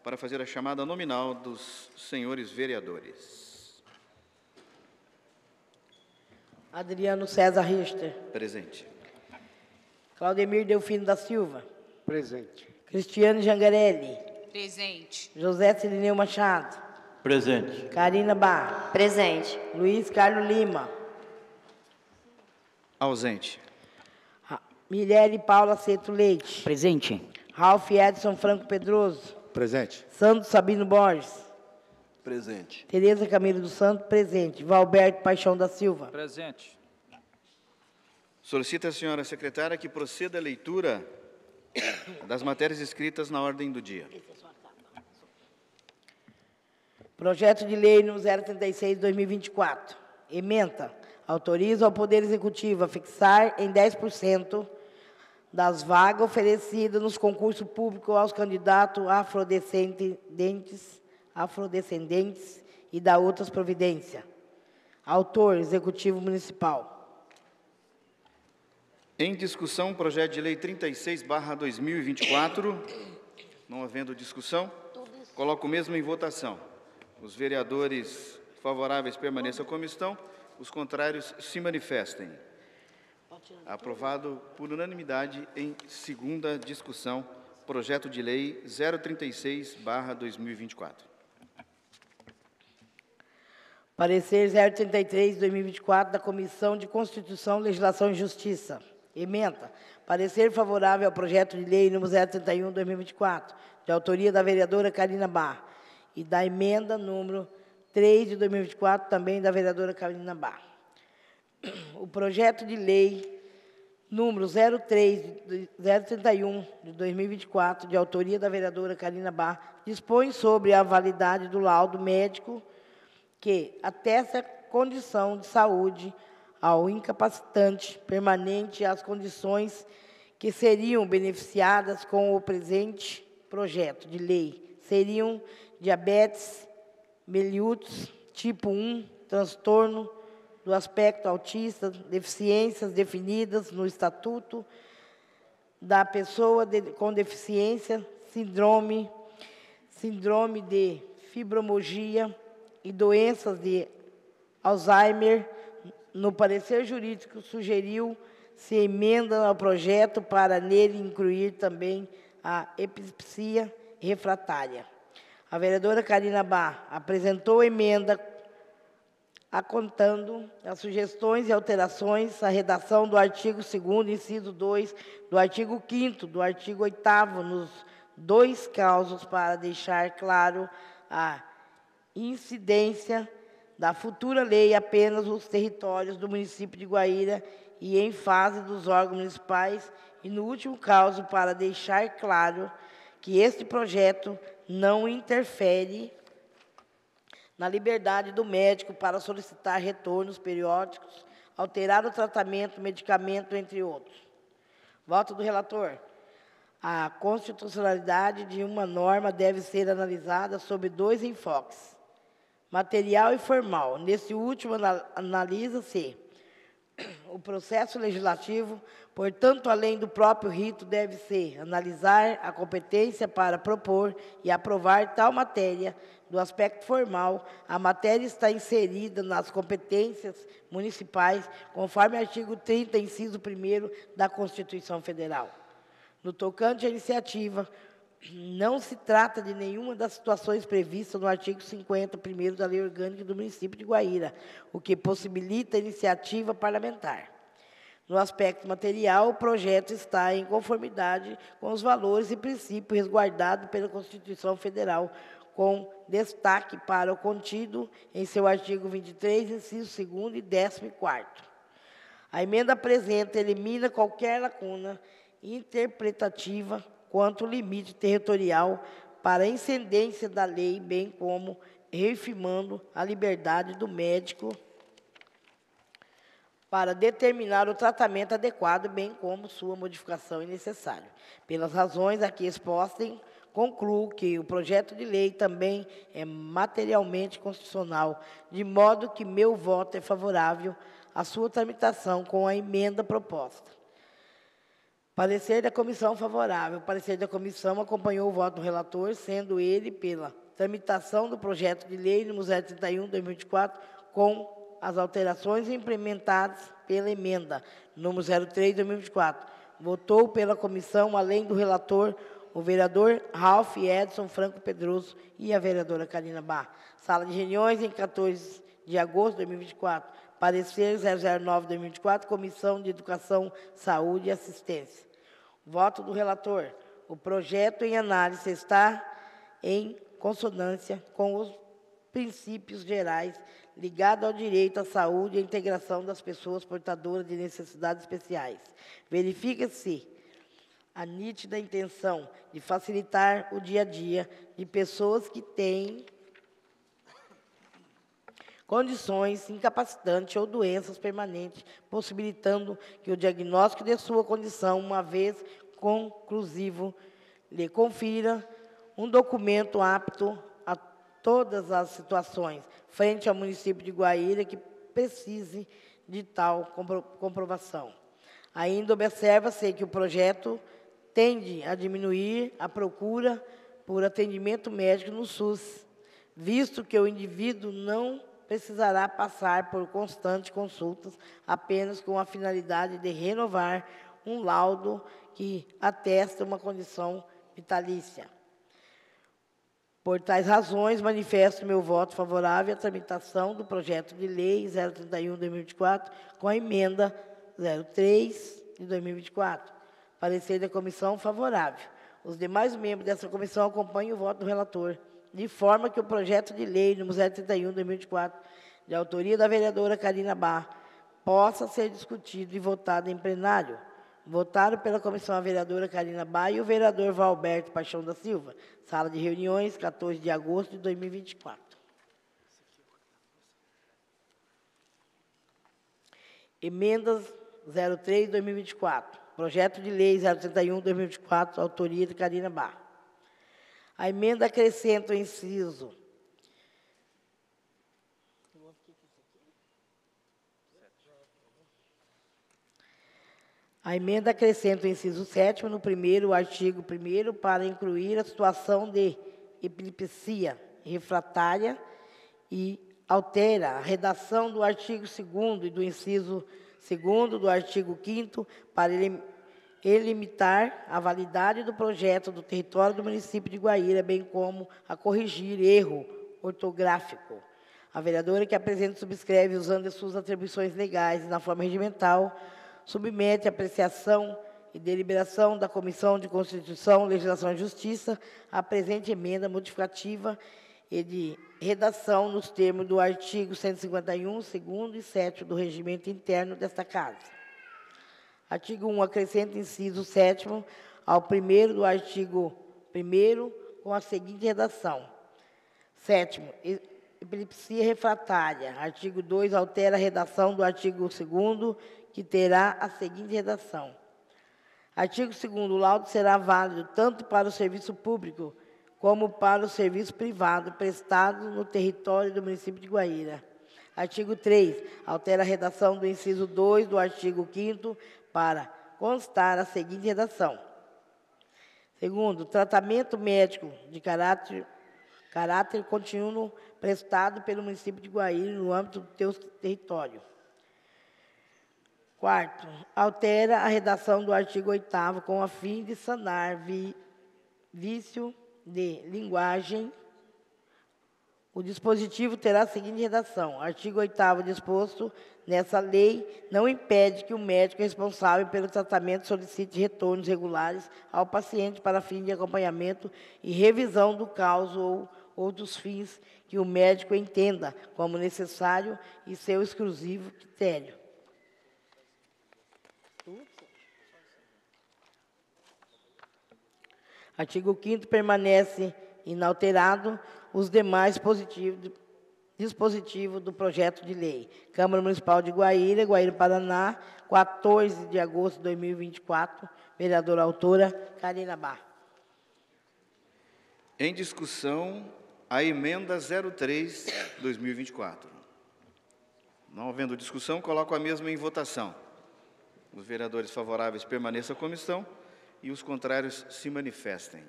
para fazer a chamada nominal dos senhores vereadores. Adriano César Richter. Presente. Claudemir Delfino da Silva. Presente. Cristiane Jangarelli. Presente. José Cirineu Machado. Presente. Karina Barra. Presente. Luiz Carlos Lima. Ausente. Mirelle Paula Ceto Leite. Presente. Ralph Edson Franco Pedroso. Presente. Santos Sabino Borges. Presente. Tereza Camilo dos Santos, presente. Valberto Paixão da Silva. Presente. Solicita a senhora secretária que proceda a leitura das matérias escritas na ordem do dia. Projeto de Lei número 036/2024. Ementa. Autoriza ao Poder Executivo a fixar em 10% das vagas oferecidas nos concursos públicos aos candidatos afrodescendentes e da outras providências. Autor, Executivo Municipal. Em discussão, projeto de lei 36/2024. Não havendo discussão, coloco o mesmo em votação. Os vereadores favoráveis permaneçam como estão, os contrários se manifestem. Aprovado por unanimidade em segunda discussão, projeto de lei 036/2024. Parecer 033/2024 da Comissão de Constituição, Legislação e Justiça. Ementa. Parecer favorável ao projeto de lei número 031/2024, de autoria da vereadora Karina Barra, e da emenda número 3 de 2024, também da vereadora Karina Barra. O projeto de lei número 031 de 2024, de autoria da vereadora Karina Barra, dispõe sobre a validade do laudo médico que atesta a condição de saúde ao incapacitante permanente e as condições que seriam beneficiadas com o presente projeto de lei. Seriam diabetes mellitus tipo 1, transtorno do aspecto autista, deficiências definidas no Estatuto da Pessoa com Deficiência, síndrome de fibromialgia e doenças de Alzheimer. No parecer jurídico, sugeriu-se emenda ao projeto para nele incluir também a epilepsia refratária. A vereadora Karina Barra apresentou emenda acontando as sugestões e alterações à redação do artigo 2º, inciso 2, do artigo 5º, do artigo 8º, nos dois causos, para deixar claro a incidência da futura lei apenas nos territórios do município de Guaíra e em fase dos órgãos municipais, e, no último caso, para deixar claro que este projeto não interfere na liberdade do médico para solicitar retornos periódicos, alterar o tratamento, medicamento, entre outros. Voto do relator. A constitucionalidade de uma norma deve ser analisada sob dois enfoques: material e formal. Nesse último, analisa-se o processo legislativo, portanto, além do próprio rito, deve-se analisar a competência para propor e aprovar tal matéria. Do aspecto formal, a matéria está inserida nas competências municipais, conforme artigo 30, inciso 1º da Constituição Federal. No tocante à iniciativa, não se trata de nenhuma das situações previstas no artigo 50, 1º da Lei Orgânica do município de Guaíra, o que possibilita a iniciativa parlamentar. No aspecto material, o projeto está em conformidade com os valores e princípios resguardados pela Constituição Federal, com destaque para o contido em seu artigo 23, inciso 2º e 14º. A emenda apresenta elimina qualquer lacuna interpretativa quanto ao limite territorial para a incidência da lei, bem como reafirmando a liberdade do médico para determinar o tratamento adequado, bem como sua modificação necessária. Pelas razões aqui expostas, concluo que o projeto de lei também é materialmente constitucional, de modo que meu voto é favorável à sua tramitação com a emenda proposta. Parecer da comissão favorável. O parecer da comissão acompanhou o voto do relator, sendo ele pela tramitação do projeto de lei número 031/2024, com as alterações implementadas pela emenda número 03/2024. Votou pela comissão, além do relator, o vereador Ralph Edson Franco Pedroso e a vereadora Karina Barra. Sala de reuniões em 14 de agosto de 2024. Parecer 009/2024, Comissão de Educação, Saúde e Assistência. Voto do relator. O projeto em análise está em consonância com os princípios gerais ligados ao direito à saúde e à integração das pessoas portadoras de necessidades especiais. Verifica-se a nítida intenção de facilitar o dia a dia de pessoas que têm condições incapacitantes ou doenças permanentes, possibilitando que o diagnóstico de sua condição, uma vez conclusivo, lhe confira um documento apto a todas as situações, frente ao município de Guaíra, que precise de tal comprovação. Ainda observa-se que o projeto tende a diminuir a procura por atendimento médico no SUS, visto que o indivíduo não precisará passar por constantes consultas, apenas com a finalidade de renovar um laudo que atesta uma condição vitalícia. Por tais razões, manifesto meu voto favorável à tramitação do projeto de lei 031/2024, com a emenda 03 de 2024. Parecer da comissão favorável. Os demais membros dessa comissão acompanham o voto do relator, de forma que o projeto de lei número 031/2024, de autoria da vereadora Karina Barra, possa ser discutido e votado em plenário. Votaram pela comissão a vereadora Karina Barra e o vereador Valberto Paixão da Silva. Sala de reuniões, 14 de agosto de 2024. Emendas 03/2024. Projeto de lei 031/2024, autoria de Karina Barra. A emenda acrescenta o inciso. A emenda acrescenta o inciso 7º no primeiro artigo 1º para incluir a situação de epilepsia refratária e altera a redação do artigo 2º e do inciso 2º do artigo 5º para limitar a validade do projeto do território do município de Guaíra, bem como a corrigir erro ortográfico. A vereadora que apresenta e subscreve, usando as suas atribuições legais e na forma regimental, submete à apreciação e deliberação da Comissão de Constituição, Legislação e Justiça a presente emenda modificativa e de redação nos termos do artigo 151, 2º e 7º do regimento interno desta Casa. Artigo 1, acrescenta inciso 7º ao 1º do artigo 1º com a seguinte redação. 7º, epilepsia refratária. Artigo 2, altera a redação do artigo 2º, que terá a seguinte redação. Artigo 2º, o laudo será válido tanto para o serviço público como para o serviço privado prestado no território do município de Guaíra. Artigo 3, altera a redação do inciso 2 do artigo 5º para constar a seguinte redação. Segundo, tratamento médico de caráter contínuo prestado pelo município de Guaíra no âmbito do seu território. Quarto, altera a redação do artigo 8º com a fim de sanar vício de linguagem. O dispositivo terá a seguinte redação. Artigo 8º disposto nessa lei não impede que o médico responsável pelo tratamento solicite retornos regulares ao paciente para fim de acompanhamento e revisão do caso ou outros fins que o médico entenda como necessário e seu exclusivo critério. Artigo 5º permanece inalterado os demais dispositivos dispositivo do projeto de lei. Câmara Municipal de Guaíra, Guaíra, Paraná, 14 de agosto de 2024. Vereadora autora, Karina Bá. Em discussão, a emenda 03/2024. Não havendo discussão, coloco a mesma em votação. Os vereadores favoráveis permaneçam à comissão e os contrários se manifestem.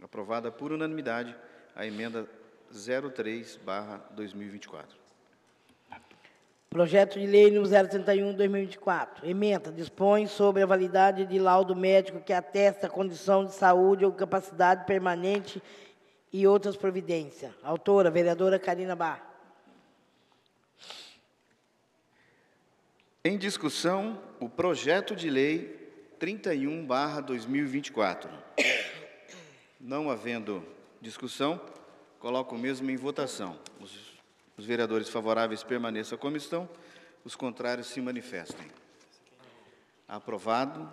Aprovada por unanimidade a emenda 03/2024. Projeto de lei número 031/2024. Ementa, dispõe sobre a validade de laudo médico que atesta a condição de saúde ou capacidade permanente e outras providências. Autora, vereadora Karina Bá. Em discussão, o projeto de lei 31/2024. Não havendo discussão, coloco o mesmo em votação. Os vereadores favoráveis permaneçam à comissão, os contrários se manifestem. Aprovado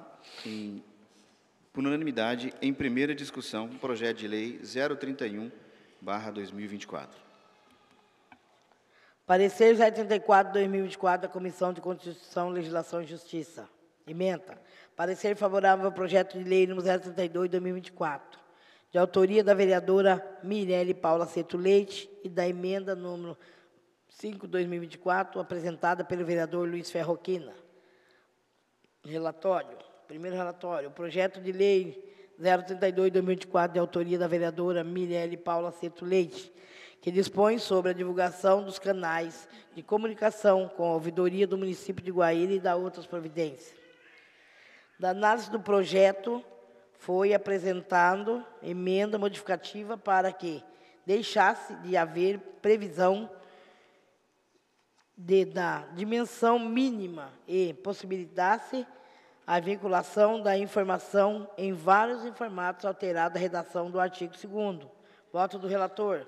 por unanimidade em primeira discussão, o projeto de lei 031/2024. Parecer 034/2024 da Comissão de Constituição, Legislação e Justiça. Ementa. Parecer favorável ao projeto de lei número 032/2024, de autoria da vereadora Mirelle Paula Ceto Leite e da emenda número 5/2024, apresentada pelo vereador Luiz Ferroquina. Relatório. Primeiro relatório. O projeto de lei 032/2024, de autoria da vereadora Mirelle Paula Ceto Leite, que dispõe sobre a divulgação dos canais de comunicação com a ouvidoria do município de Guaíra e da outras providências. Da análise do projeto, foi apresentado emenda modificativa para que deixasse de haver previsão da dimensão mínima e possibilitasse a vinculação da informação em vários formatos, alterada a redação do artigo 2º. Voto do relator.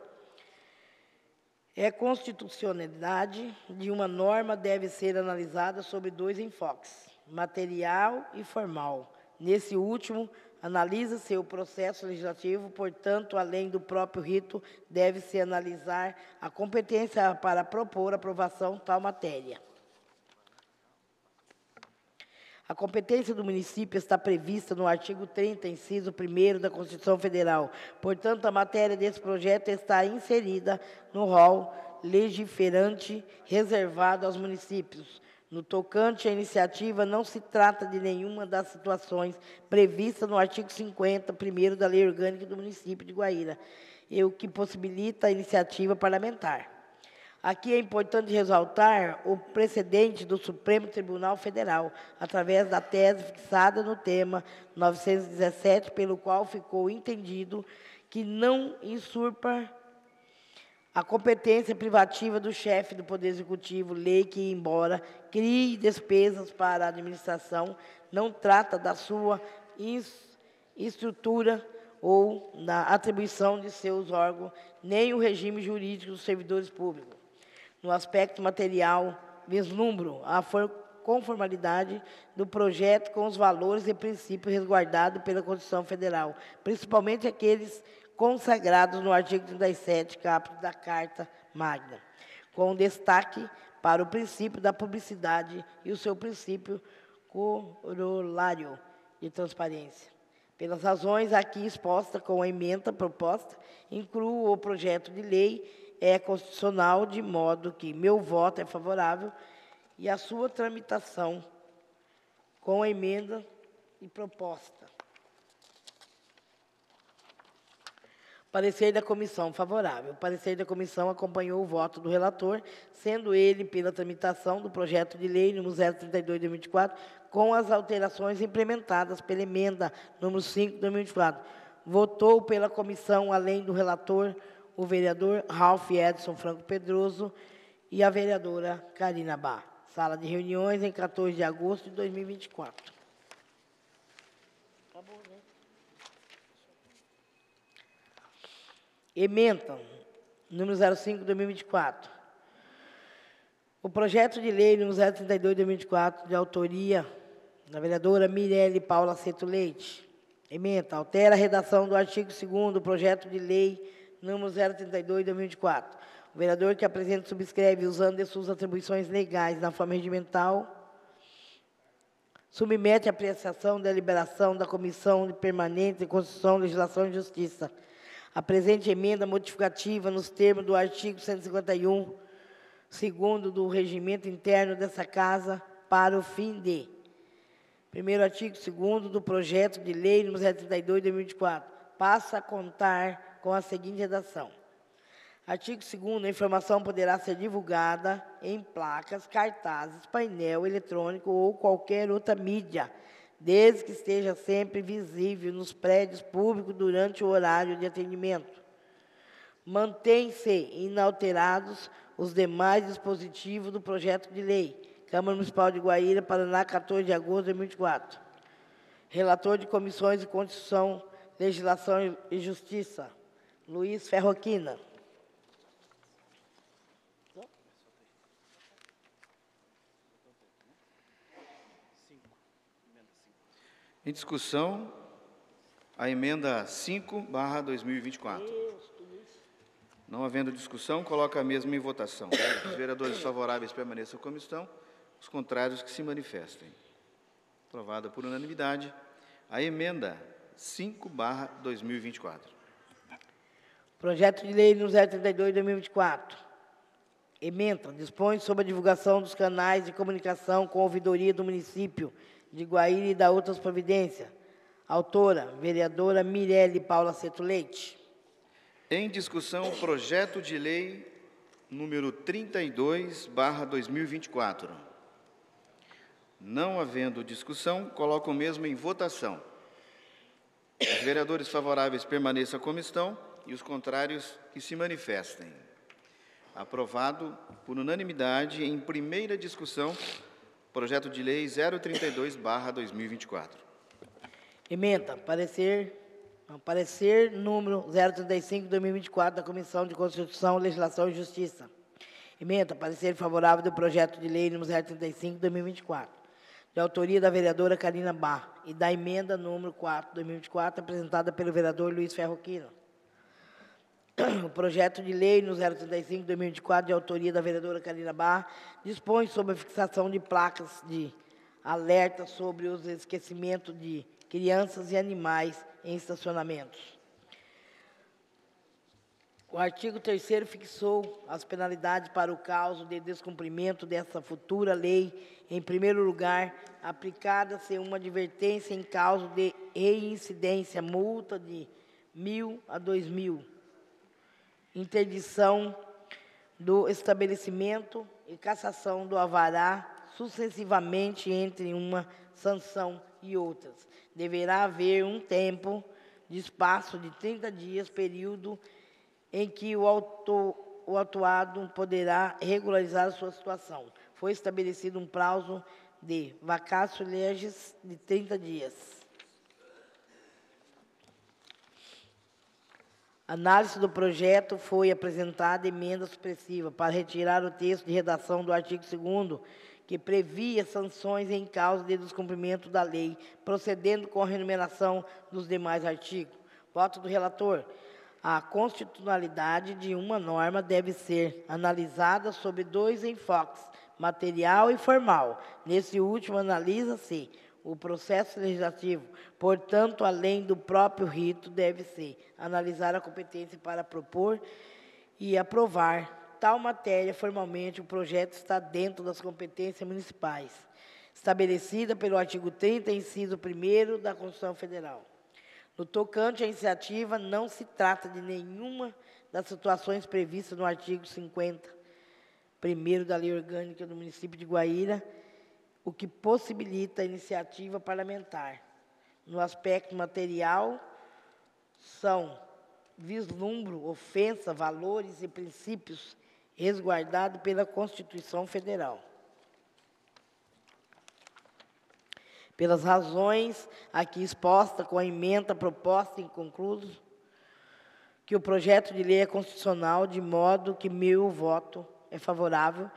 A constitucionalidade de uma norma deve ser analisada sob dois enfoques, material e formal. Nesse último, analisa-se o processo legislativo, portanto, além do próprio rito, deve-se analisar a competência para propor aprovação tal matéria. A competência do município está prevista no artigo 30, inciso 1º da Constituição Federal. Portanto, a matéria desse projeto está inserida no rol legiferante reservado aos municípios. No tocante à iniciativa, não se trata de nenhuma das situações previstas no artigo 50, 1º da Lei Orgânica do Município de Guaíra, e o que possibilita a iniciativa parlamentar. Aqui é importante ressaltar o precedente do Supremo Tribunal Federal, através da tese fixada no tema 917, pelo qual ficou entendido que não usurpa a competência privativa do chefe do Poder Executivo, lei que, embora crie despesas para a administração, não trata da sua estrutura ou na atribuição de seus órgãos, nem o regime jurídico dos servidores públicos. No aspecto material, vislumbro a conformidade do projeto com os valores e princípios resguardados pela Constituição Federal, principalmente aqueles consagrados no artigo 37, caput da Carta Magna, com destaque para o princípio da publicidade e o seu princípio corolário de transparência. Pelas razões aqui expostas com a emenda proposta, incluo o projeto de lei é constitucional, de modo que meu voto é favorável e a sua tramitação com a emenda e proposta. Parecer da comissão favorável. O parecer da comissão acompanhou o voto do relator, sendo ele pela tramitação do projeto de lei número 032/2024, com as alterações implementadas pela emenda número 5 de 2024. Votou pela comissão, além do relator, o vereador Ralph Edson Franco Pedroso e a vereadora Karina Bá. Sala de reuniões em 14 de agosto de 2024. Emenda número 05 de 2024. O projeto de lei número 032 de 2024, de autoria da vereadora Mirelle Paula Ceto Leite. Emenda, altera a redação do artigo 2º do projeto de lei número 032 de 2024. O vereador que apresenta e subscreve, usando de suas atribuições legais na forma regimental, submete à apreciação da deliberação da Comissão Permanente de Constituição, Legislação e Justiça a presente emenda modificativa nos termos do artigo 151, segundo do regimento interno dessa Casa, para o fim de: primeiro artigo 2º do projeto de lei número 032 de 2024, passa a contar com a seguinte redação. Artigo 2º, a informação poderá ser divulgada em placas, cartazes, painel eletrônico ou qualquer outra mídia, desde que esteja sempre visível nos prédios públicos durante o horário de atendimento. Mantém-se inalterados os demais dispositivos do projeto de lei. Câmara Municipal de Guaíra, Paraná, 14 de agosto de 2024. Relator de Comissões de Constituição, Legislação e Justiça, Luiz Ferroquina. Em discussão, a emenda 5/2024. Não havendo discussão, coloca a mesma em votação. Os vereadores favoráveis permaneçam como estão, os contrários que se manifestem. Aprovada por unanimidade a emenda 5/2024. Projeto de lei número 032 de 2024. Ementa, dispõe sobre a divulgação dos canais de comunicação com a ouvidoria do município de Guaíra e da outras providências. Autora, vereadora Mirelle Paula Seto Leite. Em discussão, o projeto de lei número 32/2024. Não havendo discussão, coloco o mesmo em votação. Os vereadores favoráveis permaneçam como estão e os contrários que se manifestem. Aprovado por unanimidade em primeira discussão, projeto de lei 032/2024. Ementa, parecer número 035 de 2024 da Comissão de Constituição, Legislação e Justiça. Ementa, parecer favorável do projeto de lei número 035 de 2024, de autoria da vereadora Karina Bá, e da emenda número 4 de 2024, apresentada pelo vereador Luiz Ferroquina. O projeto de lei no 035 de 2024, de autoria da vereadora Karina Bá, dispõe sobre a fixação de placas de alerta sobre os esquecimentos de crianças e animais em estacionamentos. O artigo 3º fixou as penalidades para o caso de descumprimento dessa futura lei. Em primeiro lugar, aplicada-se uma advertência em caso de reincidência, multa de 1.000 a 2.000. Interdição do estabelecimento e cassação do alvará, sucessivamente entre uma sanção e outras. Deverá haver um tempo de espaço de 30 dias, período em que o autuado poderá regularizar a sua situação. Foi estabelecido um prazo de vacatio legis de 30 dias. Análise do projeto, foi apresentada emenda supressiva para retirar o texto de redação do artigo 2º, que previa sanções em causa de descumprimento da lei, procedendo com a renumeração dos demais artigos. Voto do relator. A constitucionalidade de uma norma deve ser analisada sob 2 enfoques, material e formal. Nesse último, analisa-se o processo legislativo. Portanto, além do próprio rito, deve-se analisar a competência para propor e aprovar tal matéria formalmente. O projeto está dentro das competências municipais, estabelecida pelo artigo 30, inciso 1º da Constituição Federal. No tocante à iniciativa, não se trata de nenhuma das situações previstas no artigo 50º da Lei Orgânica do município de Guaíra, o que possibilita a iniciativa parlamentar. No aspecto material, são vislumbro, ofensa, valores e princípios resguardados pela Constituição Federal. Pelas razões aqui expostas, com a emenda proposta em concluso, que o projeto de lei é constitucional, de modo que meu voto é favorável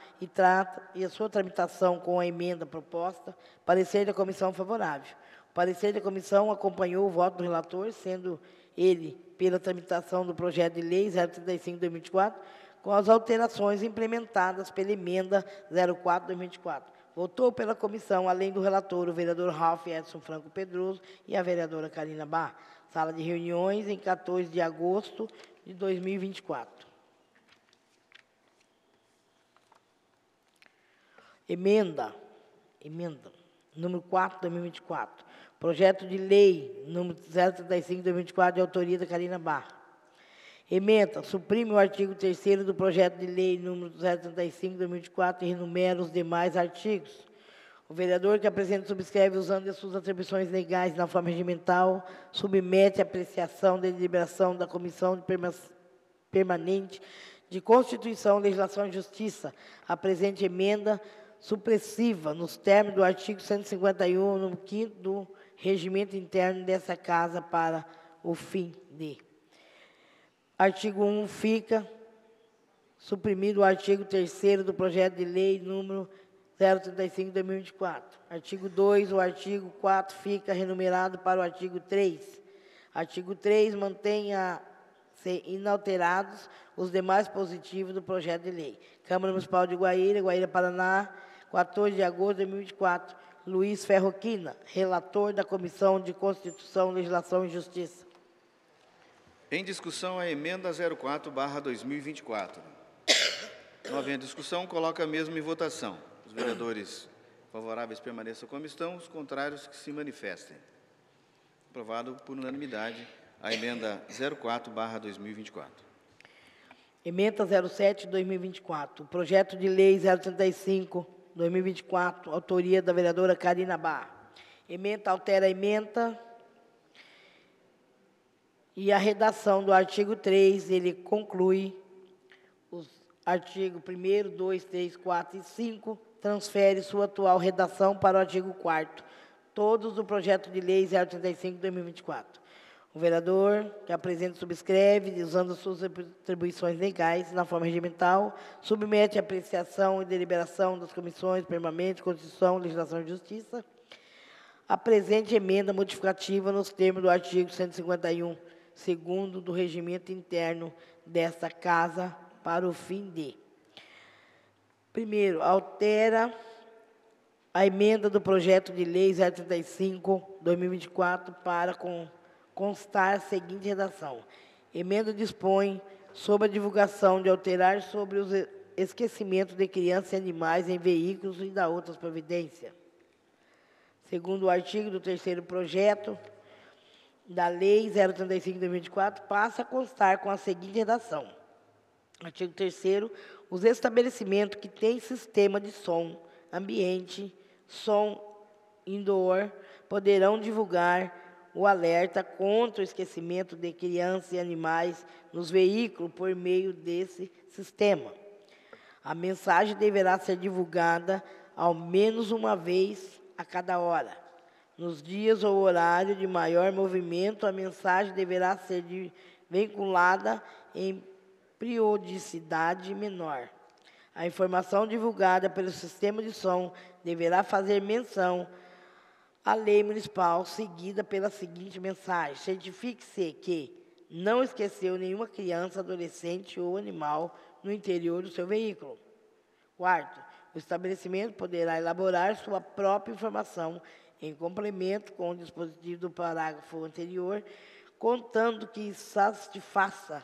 e a sua tramitação com a emenda proposta, parecer da comissão favorável. O parecer da comissão acompanhou o voto do relator, sendo ele, pela tramitação do projeto de lei 035/2024, com as alterações implementadas pela emenda 04/2024. Votou pela comissão, além do relator, o vereador Ralph Edson Franco Pedroso e a vereadora Karina Barra. Sala de reuniões, em 14 de agosto de 2024. Emenda número 4/2024. Projeto de lei número 035/2024, de autoria da Karina Barra. Emenda, suprime o artigo 3º do projeto de lei número 035/2024 e renumera os demais artigos. O vereador que apresenta e subscreve, usando as suas atribuições legais na forma regimental, submete à apreciação da deliberação da Comissão Permanente de Constituição, Legislação e Justiça a presente emenda supressiva, nos termos do artigo 151, no 5º do regimento interno dessa Casa, para o fim de... Artigo 1 fica suprimido o artigo 3º do projeto de lei número 035/2024. Artigo 2, o artigo 4 fica renumerado para o artigo 3. Artigo 3, mantém-se inalterados os demais positivos do projeto de lei. Câmara Municipal de Guaíra, Guaíra, Paraná, 14 de agosto de 2024. Luiz Ferroquina, relator da Comissão de Constituição, Legislação e Justiça. Em discussão, a emenda 04/2024. Não havendo discussão, coloca a mesma em votação. Os vereadores favoráveis permaneçam como estão, os contrários que se manifestem. Aprovado por unanimidade a emenda 04/2024. Emenda 07/2024. O projeto de lei 035/2024, autoria da vereadora Karina Barra. Emenda altera a emenda e a redação do artigo 3, ele conclui os artigos 1º, 2, 3, 4 e 5, transfere sua atual redação para o artigo 4º, todos do projeto de lei 035/2024. O vereador que apresenta e subscreve, usando suas atribuições legais na forma regimental, submete à apreciação e deliberação das comissões permanentes, Constituição, Legislação e Justiça, a presente emenda modificativa nos termos do artigo 151, segundo do regimento interno desta Casa, para o fim de... Primeiro, altera a emenda do projeto de lei 035/2024 para constar a seguinte redação. Emenda dispõe sobre a divulgação de alterar sobre os esquecimentos de crianças e animais em veículos e da outras providências. Segundo o artigo do 3º projeto da Lei 035/2024, passa a constar com a seguinte redação. Artigo 3º, os estabelecimentos que têm sistema de som ambiente, som indoor, poderão divulgar o alerta contra o esquecimento de crianças e animais nos veículos por meio desse sistema. A mensagem deverá ser divulgada ao menos uma vez a cada hora. Nos dias ou horário de maior movimento, a mensagem deverá ser vinculada em periodicidade menor. A informação divulgada pelo sistema de som deverá fazer menção à lei municipal, seguida pela seguinte mensagem: certifique-se que não esqueceu nenhuma criança, adolescente ou animal no interior do seu veículo. Quarto, o estabelecimento poderá elaborar sua própria informação em complemento com o dispositivo do parágrafo anterior, contando que satisfaça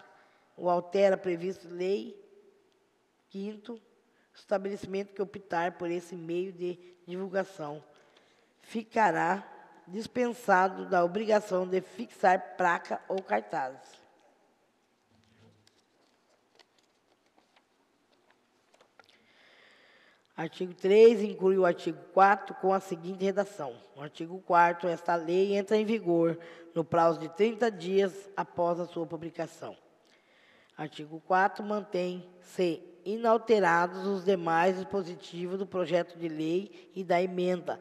ou altera previsto em lei. Quinto, o estabelecimento que optar por esse meio de divulgação ficará dispensado da obrigação de fixar placa ou cartazes. Artigo 3 inclui o artigo 4 com a seguinte redação. No artigo 4º, esta lei entra em vigor no prazo de 30 dias após a sua publicação. Artigo 4 mantém-se inalterados os demais dispositivos do projeto de lei e da emenda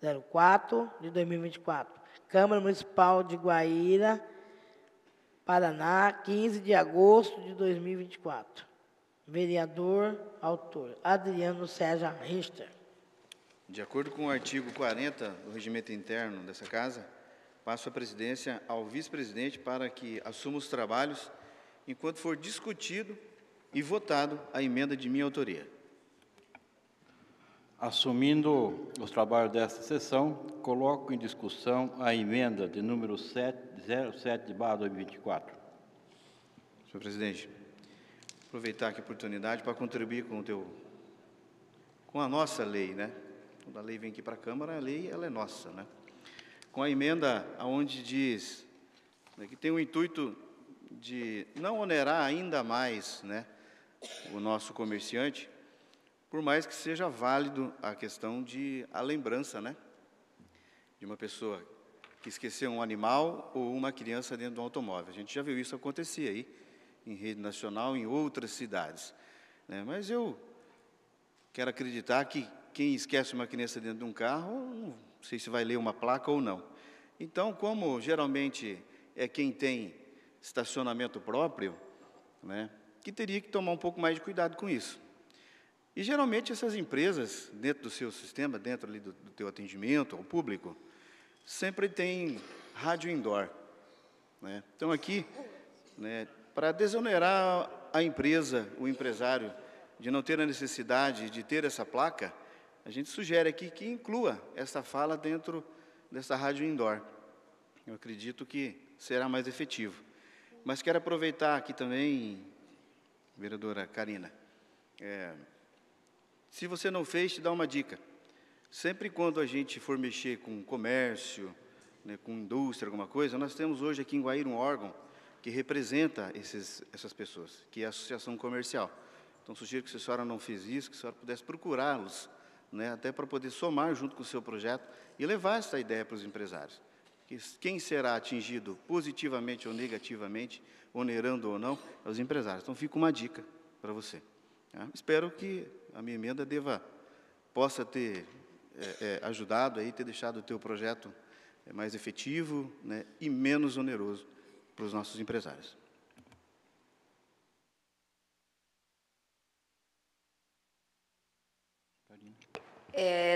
04/2024. Câmara Municipal de Guaíra, Paraná, 15 de agosto de 2024. Vereador, autor, Adriano César Richter. De acordo com o artigo 40 do regimento interno dessa Casa, passo a presidência ao vice-presidente para que assuma os trabalhos enquanto for discutido e votado a emenda de minha autoria. Assumindo os trabalhos desta sessão, coloco em discussão a emenda de número 07/2024. Senhor presidente, aproveitar aqui a oportunidade para contribuir com a nossa lei, né? Quando a lei vem aqui para a Câmara, a lei ela é nossa, né? Com a emenda onde diz, né, que tem o intuito de não onerar ainda mais, né, o nosso comerciante, por mais que seja válido a questão de a lembrança, né, de uma pessoa que esqueceu um animal ou uma criança dentro de um automóvel. A gente já viu isso acontecer aí em rede nacional, em outras cidades, né? Mas eu quero acreditar que quem esquece uma criança dentro de um carro, não sei se vai ler uma placa ou não. Então, como geralmente é quem tem estacionamento próprio, né, que teria que tomar um pouco mais de cuidado com isso. E, geralmente, essas empresas, dentro do seu sistema, dentro ali do teu atendimento ao público, sempre tem rádio indoor, né? Então, aqui, né, para desonerar a empresa, o empresário, de não ter a necessidade de ter essa placa, a gente sugere aqui que inclua essa fala dentro dessa rádio indoor. Eu acredito que será mais efetivo. Mas quero aproveitar aqui também, vereadora Karina, se você não fez, te dá uma dica. Sempre quando a gente for mexer com comércio, né, com indústria, alguma coisa, nós temos hoje aqui em Guaíra um órgão que representa essas pessoas, que é a Associação Comercial. Então, sugiro que se a senhora não fez isso, que a senhora pudesse procurá-los, né, até para poder somar junto com o seu projeto e levar essa ideia para os empresários. Que quem será atingido positivamente ou negativamente, onerando ou não, é os empresários. Então, fica uma dica para você. Tá? Espero que a minha emenda possa ter ajudado, aí, ter deixado o teu projeto mais efetivo, né, e menos oneroso para os nossos empresários.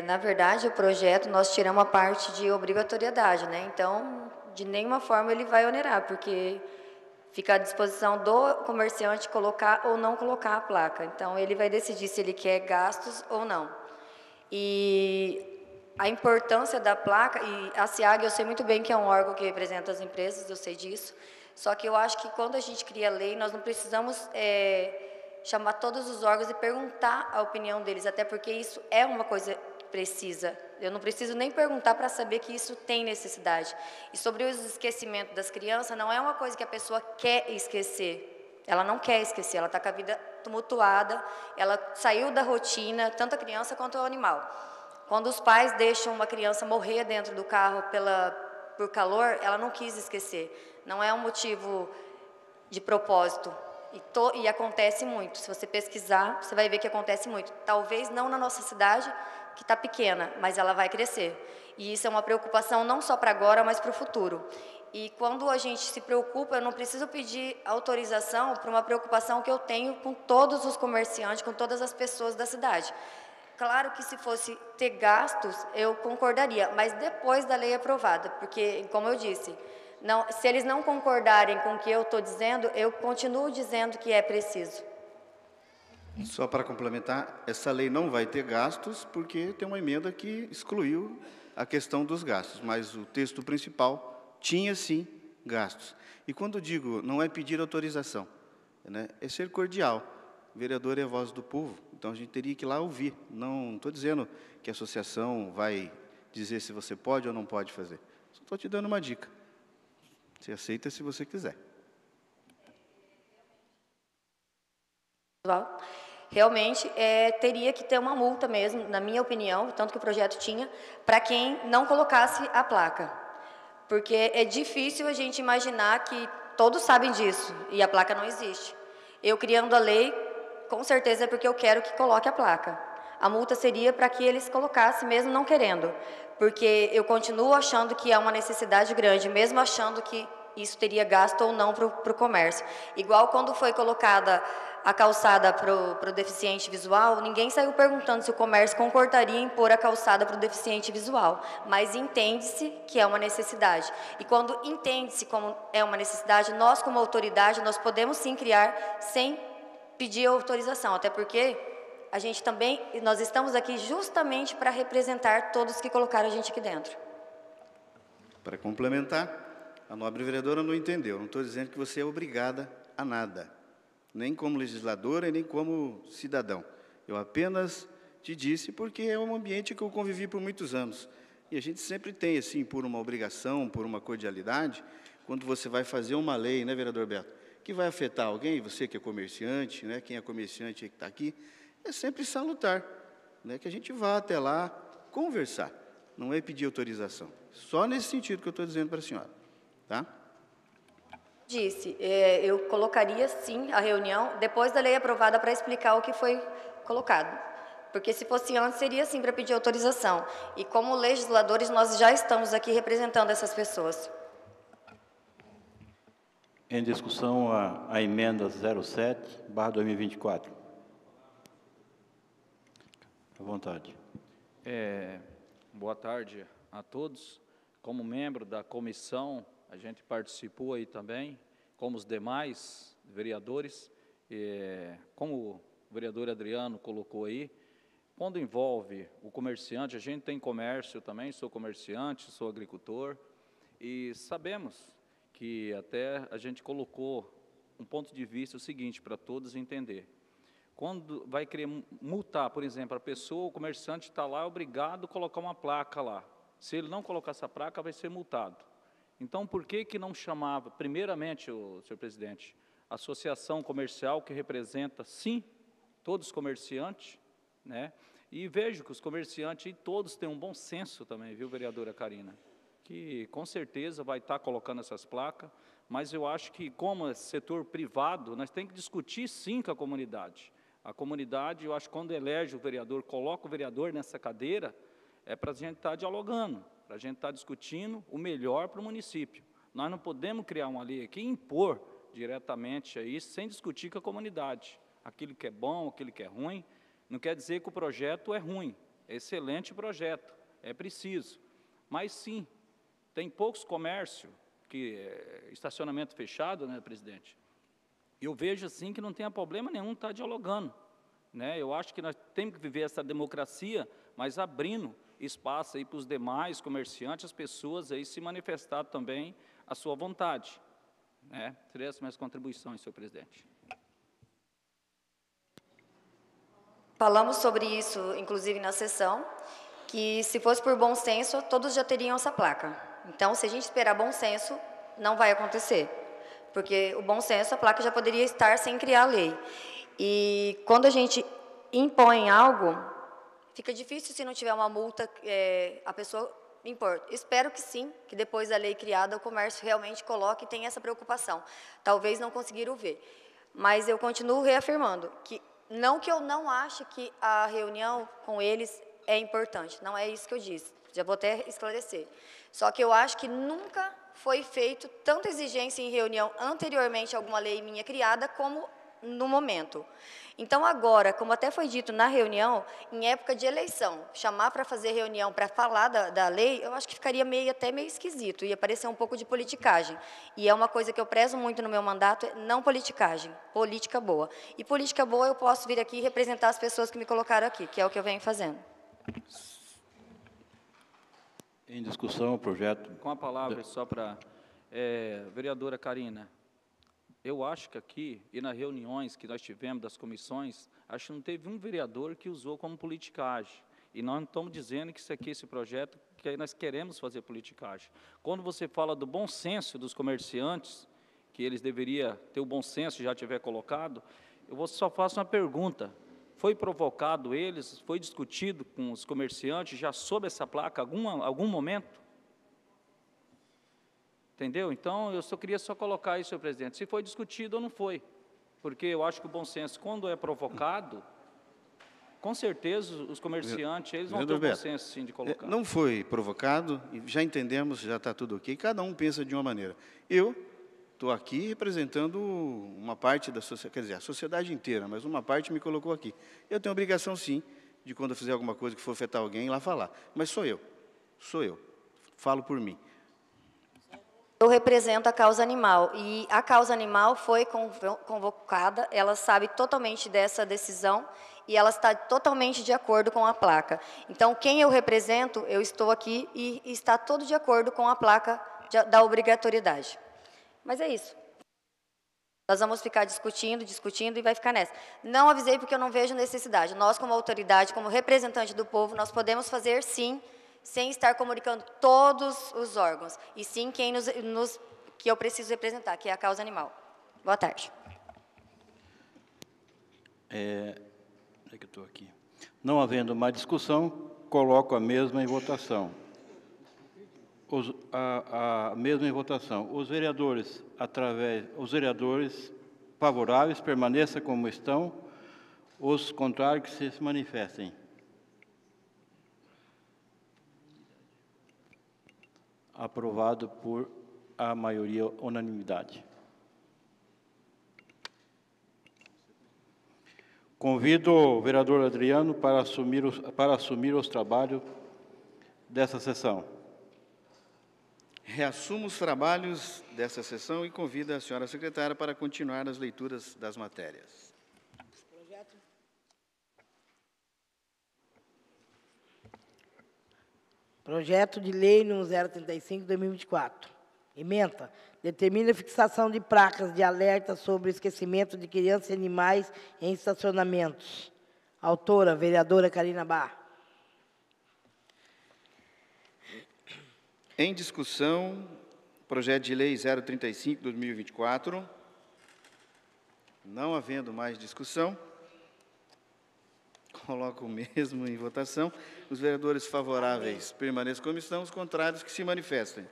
Na verdade, o projeto, nós tiramos a parte de obrigatoriedade, né? Então, de nenhuma forma ele vai onerar, porque fica à disposição do comerciante colocar ou não colocar a placa. Então, ele vai decidir se ele quer gastos ou não. E a importância da placa, e a SEAG, eu sei muito bem que é um órgão que representa as empresas, eu sei disso, só que eu acho que quando a gente cria lei, nós não precisamos chamar todos os órgãos e perguntar a opinião deles, até porque isso é uma coisa que precisa. Eu não preciso nem perguntar para saber que isso tem necessidade. E sobre o esquecimento das crianças, não é uma coisa que a pessoa quer esquecer. Ela não quer esquecer, ela está com a vida tumultuada, ela saiu da rotina, tanto a criança quanto o animal. Quando os pais deixam uma criança morrer dentro do carro por calor, ela não quis esquecer. Não é um motivo de propósito. E acontece muito. Se você pesquisar, você vai ver que acontece muito. Talvez não na nossa cidade, que está pequena, mas ela vai crescer. E isso é uma preocupação não só para agora, mas para o futuro. E quando a gente se preocupa, eu não preciso pedir autorização para uma preocupação que eu tenho com todos os comerciantes, com todas as pessoas da cidade. Claro que se fosse ter gastos, eu concordaria, mas depois da lei aprovada, porque, como eu disse, se eles não concordarem com o que eu estou dizendo, eu continuo dizendo que é preciso. Só para complementar, essa lei não vai ter gastos, porque tem uma emenda que excluiu a questão dos gastos, mas o texto principal tinha, sim, gastos. E quando digo, não é pedir autorização, né, é ser cordial. O vereador é a voz do povo, então a gente teria que ir lá ouvir. Não estou dizendo que a associação vai dizer se você pode ou não pode fazer. Só estou te dando uma dica. Você aceita se você quiser. Realmente, teria que ter uma multa mesmo, na minha opinião, tanto que o projeto tinha, para quem não colocasse a placa. Porque é difícil a gente imaginar que todos sabem disso e a placa não existe. Eu criando a lei, com certeza é porque eu quero que coloque a placa. A multa seria para que eles colocassem, mesmo não querendo. Porque eu continuo achando que é uma necessidade grande, mesmo achando que isso teria gasto ou não para o comércio. Igual quando foi colocada a calçada para o deficiente visual, ninguém saiu perguntando se o comércio concordaria em pôr a calçada para o deficiente visual, mas entende-se que é uma necessidade. E quando entende-se como é uma necessidade, nós como autoridade, nós podemos sim criar sem pedir autorização, até porque a gente também, nós estamos aqui justamente para representar todos que colocaram a gente aqui dentro. Para complementar, a nobre vereadora não entendeu. Não estou dizendo que você é obrigada a nada, nem como legisladora e nem como cidadão. Eu apenas te disse porque é um ambiente que eu convivi por muitos anos. E a gente sempre tem, assim, por uma obrigação, por uma cordialidade, quando você vai fazer uma lei, né, vereador Beto, que vai afetar alguém, você que é comerciante, né, quem é comerciante que está aqui, é sempre salutar, né, que a gente vá até lá conversar, não é pedir autorização. Só nesse sentido que eu estou dizendo para a senhora, tá? Disse, eu colocaria sim a reunião depois da lei aprovada para explicar o que foi colocado. Porque se fosse antes, seria sim para pedir autorização. E como legisladores, nós já estamos aqui representando essas pessoas. Em discussão a emenda 07/2024. À vontade. Boa tarde a todos. Como membro da comissão, a gente participou aí também, como os demais vereadores. Como o vereador Adriano colocou aí, quando envolve o comerciante, a gente tem comércio também, sou comerciante, sou agricultor, e sabemos que até a gente colocou um ponto de vista o seguinte, para todos entender. Quando vai querer multar, por exemplo, a pessoa, o comerciante está lá, é obrigado a colocar uma placa lá. Se ele não colocar essa placa, vai ser multado. Então, por que não chamava, primeiramente, senhor presidente, a associação comercial que representa, sim, todos os comerciantes, né? E vejo que os comerciantes todos têm um bom senso também, viu, vereadora Karina? Que com certeza vai estar colocando essas placas, mas eu acho que, como é setor privado, nós temos que discutir sim com a comunidade. A comunidade, eu acho que quando elege o vereador, coloca o vereador nessa cadeira, é para a gente estar dialogando, para a gente estar discutindo o melhor para o município. Nós não podemos criar uma lei aqui e impor diretamente aí, sem discutir com a comunidade. Aquilo que é bom, aquilo que é ruim, não quer dizer que o projeto é ruim, é excelente projeto, é preciso. Mas sim, tem poucos comércios, estacionamento fechado, né, presidente? Eu vejo assim que não tem problema nenhum estar dialogando, né? Eu acho que nós temos que viver essa democracia, mas abrindo espaço aí para os demais comerciantes, as pessoas aí se manifestar também a sua vontade, né? Seria essa minhas contribuições, senhor presidente. Falamos sobre isso, inclusive, na sessão, que se fosse por bom senso, todos já teriam essa placa. Então, se a gente esperar bom senso, não vai acontecer. Porque o bom senso, a placa já poderia estar sem criar a lei. E quando a gente impõe algo, fica difícil se não tiver uma multa, a pessoa impor. Espero que sim, que depois da lei criada, o comércio realmente coloque e tenha essa preocupação. Talvez não conseguiram ver. Mas eu continuo reafirmando que não que eu não ache que a reunião com eles é importante, não é isso que eu disse, já vou até esclarecer. Só que eu acho que nunca foi feito tanta exigência em reunião anteriormente a alguma lei minha criada como no momento. Então agora, como até foi dito na reunião, em época de eleição, chamar para fazer reunião para falar da lei, eu acho que ficaria até meio esquisito, ia parecer um pouco de politicagem. E é uma coisa que eu prezo muito no meu mandato, não politicagem, política boa. E política boa eu posso vir aqui e representar as pessoas que me colocaram aqui, que é o que eu venho fazendo. Em discussão o projeto. Com a palavra, só para vereadora Karina. Eu acho que aqui, e nas reuniões que nós tivemos das comissões, acho que não teve um vereador que usou como politicagem. E nós não estamos dizendo que isso aqui, esse projeto, que aí nós queremos fazer politicagem. Quando você fala do bom senso dos comerciantes, que eles deveriam ter o bom senso, já tiver colocado, eu só faço uma pergunta. Foi provocado eles, foi discutido com os comerciantes, já sob essa placa, algum momento? Entendeu? Então, eu só queria colocar isso, senhor presidente, se foi discutido ou não foi. Porque eu acho que o bom senso, quando é provocado, com certeza os comerciantes, eles vão ter o bom senso, sim, de colocar. Não foi provocado, já entendemos, já está tudo ok, cada um pensa de uma maneira. Eu estou aqui representando uma parte da sociedade, quer dizer, a sociedade inteira, mas uma parte me colocou aqui. Eu tenho obrigação, sim, de quando eu fizer alguma coisa que for afetar alguém, ir lá falar. Mas sou eu, falo por mim. Eu represento a causa animal e a causa animal foi convocada, ela sabe totalmente dessa decisão e ela está totalmente de acordo com a placa. Então, quem eu represento, eu estou aqui e está todo de acordo com a placa da obrigatoriedade. Mas é isso. Nós vamos ficar discutindo e vai ficar nessa. Não avisei porque eu não vejo necessidade. Nós, como autoridade, como representante do povo, nós podemos fazer, sim, sem estar comunicando todos os órgãos, e sim quem que eu preciso representar, que é a causa animal. Boa tarde. Onde é que eu estou aqui? Não havendo mais discussão, coloco a mesma em votação. A mesma em votação. Os vereadores favoráveis permaneçam como estão, os contrários que se manifestem. Aprovado por a maioria, unanimidade. Convido o vereador Adriano para assumir os trabalhos dessa sessão. Reassumo os trabalhos dessa sessão e convido a senhora secretária para continuar as leituras das matérias. Projeto de Lei número 035/2024. Ementa. Determina a fixação de placas de alerta sobre o esquecimento de crianças e animais em estacionamentos. Autora, vereadora Karina Barra. Em discussão, projeto de lei 035/2024. Não havendo mais discussão, coloco o mesmo em votação. Os vereadores favoráveis permaneçam como estão, os contrários que se manifestem.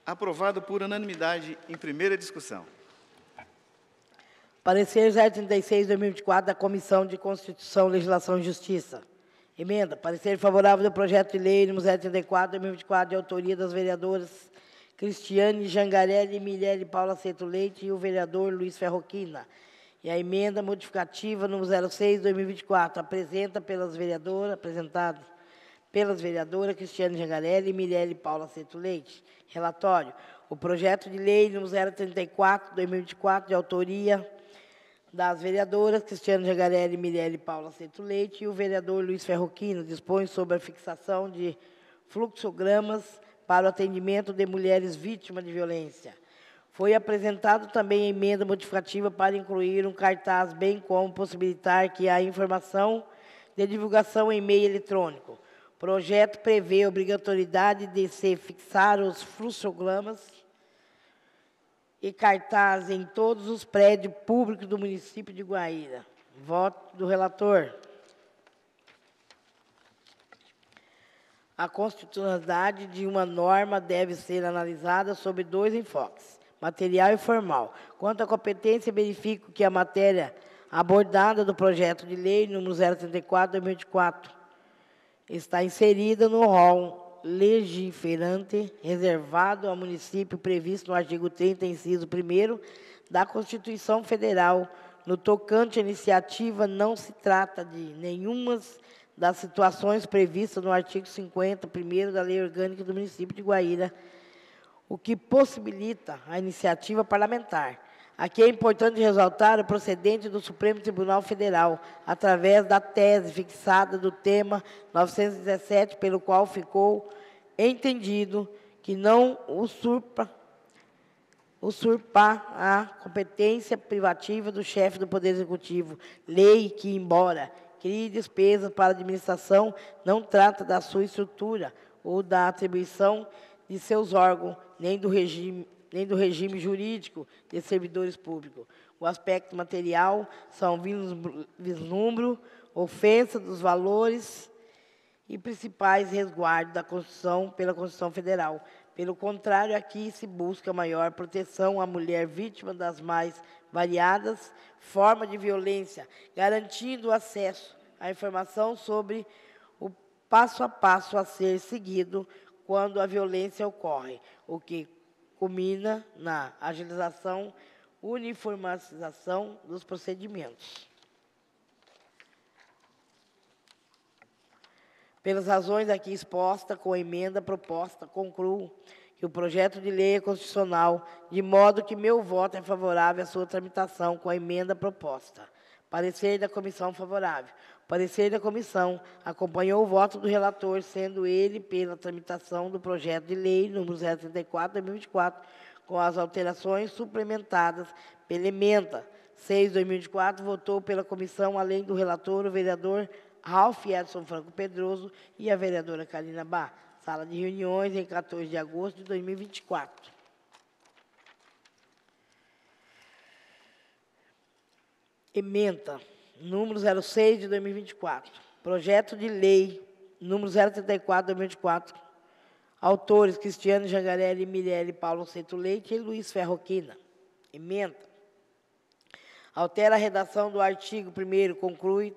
Aprovado por unanimidade em primeira discussão. Parecer 036/2024 da Comissão de Constituição, Legislação e Justiça. Emenda. Parecer favorável do projeto de lei número 034/2024, de autoria das vereadoras Cristiane Jangarelli, Mirelle Paula Ceto Leite e o vereador Luiz Ferroquina. E a emenda modificativa número 06/2024, apresentada pelas vereadoras Cristiane Jangarelli e Mirelle Paula Ceto Leite. Relatório. O projeto de lei número 034/2024, de autoria das vereadoras Cristiane Jangarelli e Mirelle Paula Ceto Leite e o vereador Luiz Ferroquino, dispõe sobre a fixação de fluxogramas para o atendimento de mulheres vítimas de violência. Foi apresentado também a emenda modificativa para incluir um cartaz, bem como possibilitar que a informação de divulgação em meio eletrônico. O projeto prevê a obrigatoriedade de se fixar os fluxogramas e cartaz em todos os prédios públicos do município de Guaíra. Voto do relator. A constitucionalidade de uma norma deve ser analisada sob dois enfoques, material e formal. Quanto à competência, verifico que a matéria abordada do projeto de lei número 034/2024 está inserida no rol legiferante reservado ao município previsto no artigo 30, inciso 1º da Constituição Federal. No tocante à iniciativa, não se trata de nenhuma das situações previstas no artigo 50, 1º da Lei Orgânica do município de Guaíra, o que possibilita a iniciativa parlamentar. Aqui é importante ressaltar o procedente do Supremo Tribunal Federal, através da tese fixada do tema 917, pelo qual ficou entendido que não usurpar a competência privativa do chefe do Poder Executivo, lei que, embora crie despesas para a administração, não trata da sua estrutura ou da atribuição de seus órgãos, nem do regime jurídico de servidores públicos. O aspecto material são vislumbro, ofensa dos valores e principais resguardos da Constituição pela Constituição Federal. Pelo contrário, aqui se busca maior proteção à mulher vítima das mais variadas formas de violência, garantindo o acesso à informação sobre o passo a passo a ser seguido quando a violência ocorre, o que culmina na agilização, uniformização dos procedimentos. Pelas razões aqui expostas, com a emenda proposta, concluo que o projeto de lei é constitucional, de modo que meu voto é favorável à sua tramitação com a emenda proposta. Parecer da comissão favorável. O parecer da comissão acompanhou o voto do relator, sendo ele pela tramitação do projeto de lei número 034/2024, com as alterações suplementadas pela emenda 6/2024, votou pela comissão, além do relator, o vereador Ralph Edson Franco Pedroso e a vereadora Karina Bá. Sala de reuniões, em 14 de agosto de 2024. Emenda número 06 de 2024. Projeto de lei número 034 de 2024. Autores: Cristiane Jangarelli, Mirelle Paulo Ceto Leite e Luiz Ferroquina. Emenda. Altera a redação do artigo 1º, conclui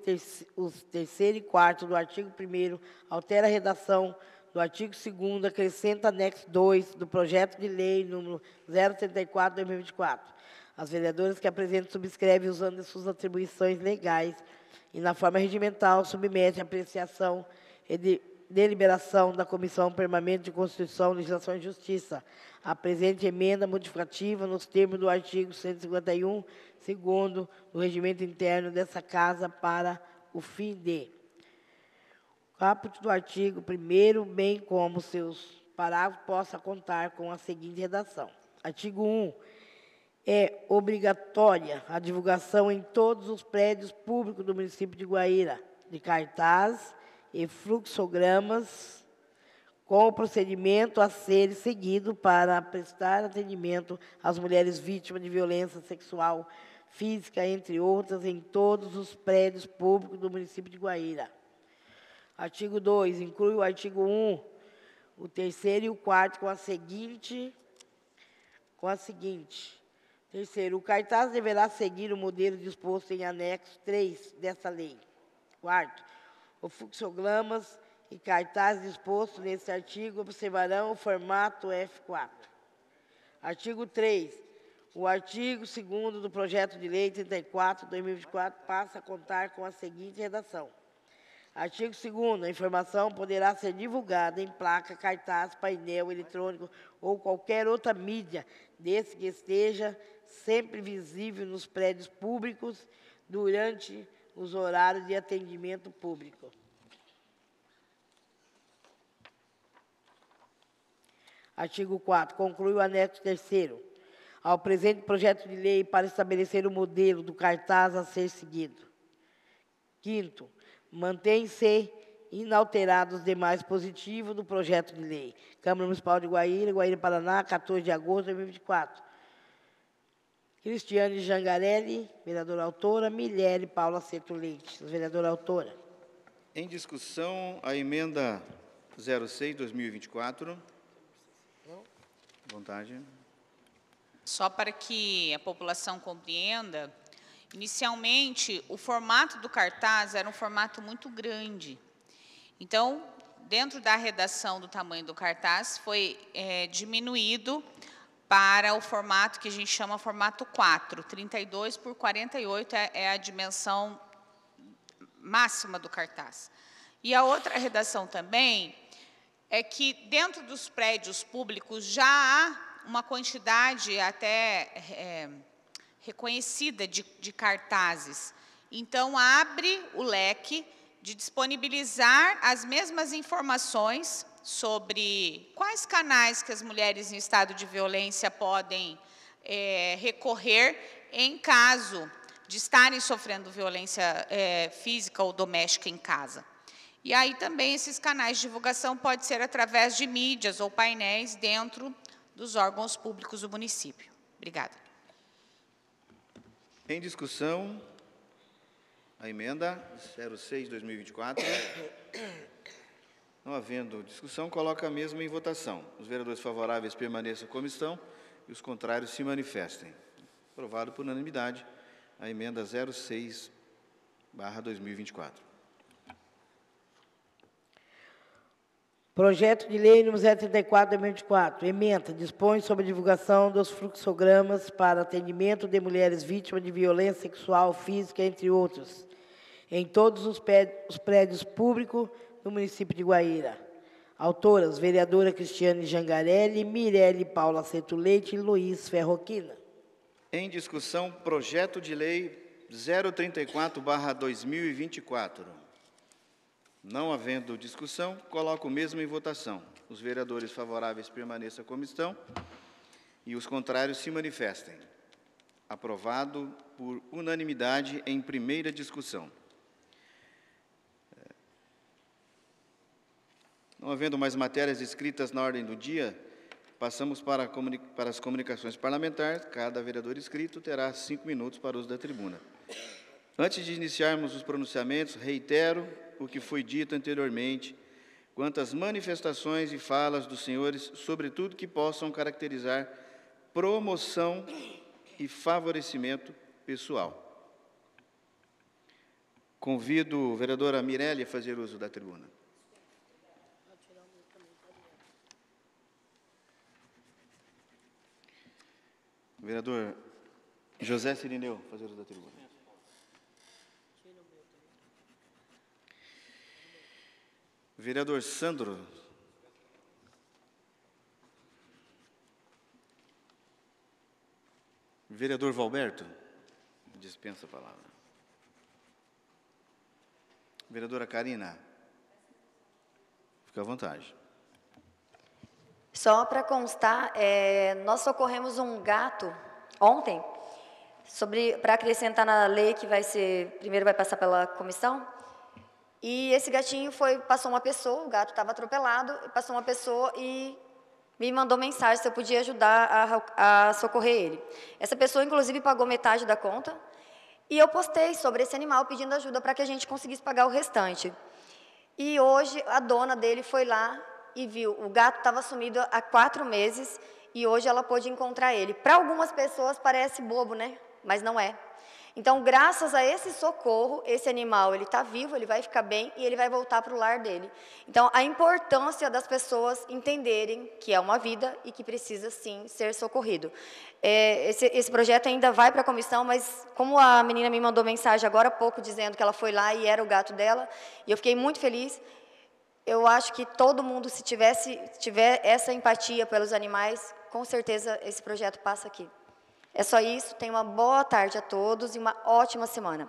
os 3º e 4º do artigo 1º, altera a redação do artigo 2º, acrescenta anexo 2 do projeto de lei número 034 de 2024. As vereadoras que apresentam subscrevem usando suas atribuições legais e, na forma regimental, submete à apreciação e deliberação da Comissão Permanente de Constituição, Legislação e Justiça a presente emenda modificativa nos termos do artigo 151, segundo do regimento interno dessa Casa, para o fim de: o caput do artigo 1º, bem como seus parágrafos, possa contar com a seguinte redação. Artigo 1. É obrigatória a divulgação em todos os prédios públicos do município de Guaíra de cartaz e fluxogramas com o procedimento a ser seguido para prestar atendimento às mulheres vítimas de violência sexual, física, entre outras, em todos os prédios públicos do município de Guaíra. Artigo 2. Inclui o artigo 1, o 3º e o 4º com a seguinte. Terceiro, o cartaz deverá seguir o modelo disposto em anexo 3 desta lei. Quarto, os fluxogramas e cartazes dispostos nesse artigo observarão o formato F4. Artigo 3. O artigo 2º do projeto de lei 34, 2024, passa a contar com a seguinte redação. Artigo 2º. A informação poderá ser divulgada em placa, cartaz, painel eletrônico ou qualquer outra mídia, desde que esteja sempre visível nos prédios públicos durante os horários de atendimento público. Artigo 4º. Conclui o anexo 3º ao presente projeto de lei para estabelecer o modelo do cartaz a ser seguido. Quinto, mantém-se inalterados os demais dispositivos do projeto de lei. Câmara Municipal de Guaíra, Guaíra, Paraná, 14 de agosto de 2024. Cristiane Jangarelli, vereadora autora, Mirelle Paula Ceto Leite, vereadora autora. Em discussão, a emenda 06/2024. À vontade. Só para que a população compreenda, inicialmente, o formato do cartaz era um formato muito grande. Então, dentro da redação do tamanho do cartaz, foi diminuído para o formato que a gente chama formato 4. 32 por 48 é a dimensão máxima do cartaz. E a outra redação também é que, dentro dos prédios públicos, já há uma quantidade até reconhecida de cartazes. Então, abre o leque de disponibilizar as mesmas informações sobre quais canais que as mulheres em estado de violência podem recorrer em caso de estarem sofrendo violência física ou doméstica em casa. E aí também esses canais de divulgação podem ser através de mídias ou painéis dentro dos órgãos públicos do município. Obrigada. Em discussão, a emenda 06/2024. Não havendo discussão, coloca a mesma em votação. Os vereadores favoráveis permaneçam como estão e os contrários se manifestem. Aprovado por unanimidade a emenda 06/2024. Projeto de lei número 034/2024. Emenda. Dispõe sobre a divulgação dos fluxogramas para atendimento de mulheres vítimas de violência sexual, física, entre outros, em todos os prédios públicos do município de Guaíra. Autoras, vereadora Cristiane Jangarelli, Mirelle Paula Ceto Leite e Luiz Ferroquina. Em discussão, projeto de lei 034/2024. Não havendo discussão, coloco o mesmo em votação. Os vereadores favoráveis permaneçam à comissão e os contrários se manifestem. Aprovado por unanimidade em primeira discussão. Não havendo mais matérias escritas na ordem do dia, passamos para as comunicações parlamentares. Cada vereador inscrito terá 5 minutos para uso da tribuna. Antes de iniciarmos os pronunciamentos, reitero o que foi dito anteriormente, quanto às manifestações e falas dos senhores, sobretudo que possam caracterizar promoção e favorecimento pessoal. Convido a vereadora Mirelle a fazer uso da tribuna. Vereador José Cirineu, fazer uso da tribuna. Vereador Sandro. Vereador Valberto. Dispensa a palavra. Vereadora Karina. Fica à vontade. Só para constar, nós socorremos um gato ontem, para acrescentar na lei que primeiro vai passar pela comissão, e esse gatinho passou uma pessoa, o gato estava atropelado, passou uma pessoa e me mandou mensagem se eu podia ajudar a socorrer ele. Essa pessoa, inclusive, pagou metade da conta, e eu postei sobre esse animal pedindo ajuda para que a gente conseguisse pagar o restante. E hoje a dona dele foi lá e viu, o gato estava sumido há 4 meses e hoje ela pôde encontrar ele. Para algumas pessoas parece bobo, né? Mas não é. Então, graças a esse socorro, esse animal, ele está vivo, ele vai ficar bem e ele vai voltar para o lar dele. Então, a importância das pessoas entenderem que é uma vida e que precisa, sim, ser socorrido. Esse projeto ainda vai para a comissão, mas como a menina me mandou mensagem agora há pouco dizendo que ela foi lá e era o gato dela, e eu fiquei muito feliz. Eu acho que todo mundo, se tiver essa empatia pelos animais, com certeza esse projeto passa aqui. É só isso, tenham uma boa tarde a todos e uma ótima semana.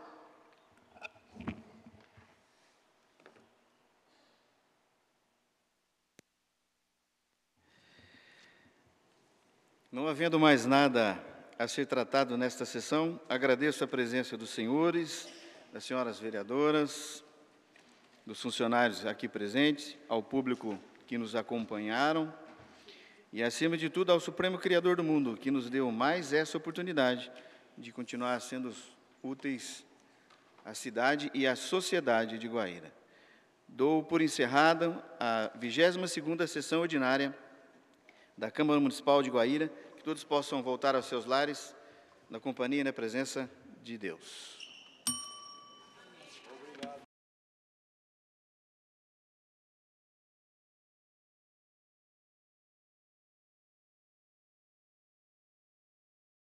Não havendo mais nada a ser tratado nesta sessão, agradeço a presença dos senhores, das senhoras vereadoras, dos funcionários aqui presentes, ao público que nos acompanharam e, acima de tudo, ao Supremo Criador do Mundo, que nos deu mais essa oportunidade de continuar sendo úteis à cidade e à sociedade de Guaíra. Dou por encerrada a 22ª sessão ordinária da Câmara Municipal de Guaíra, que todos possam voltar aos seus lares na companhia e na presença de Deus.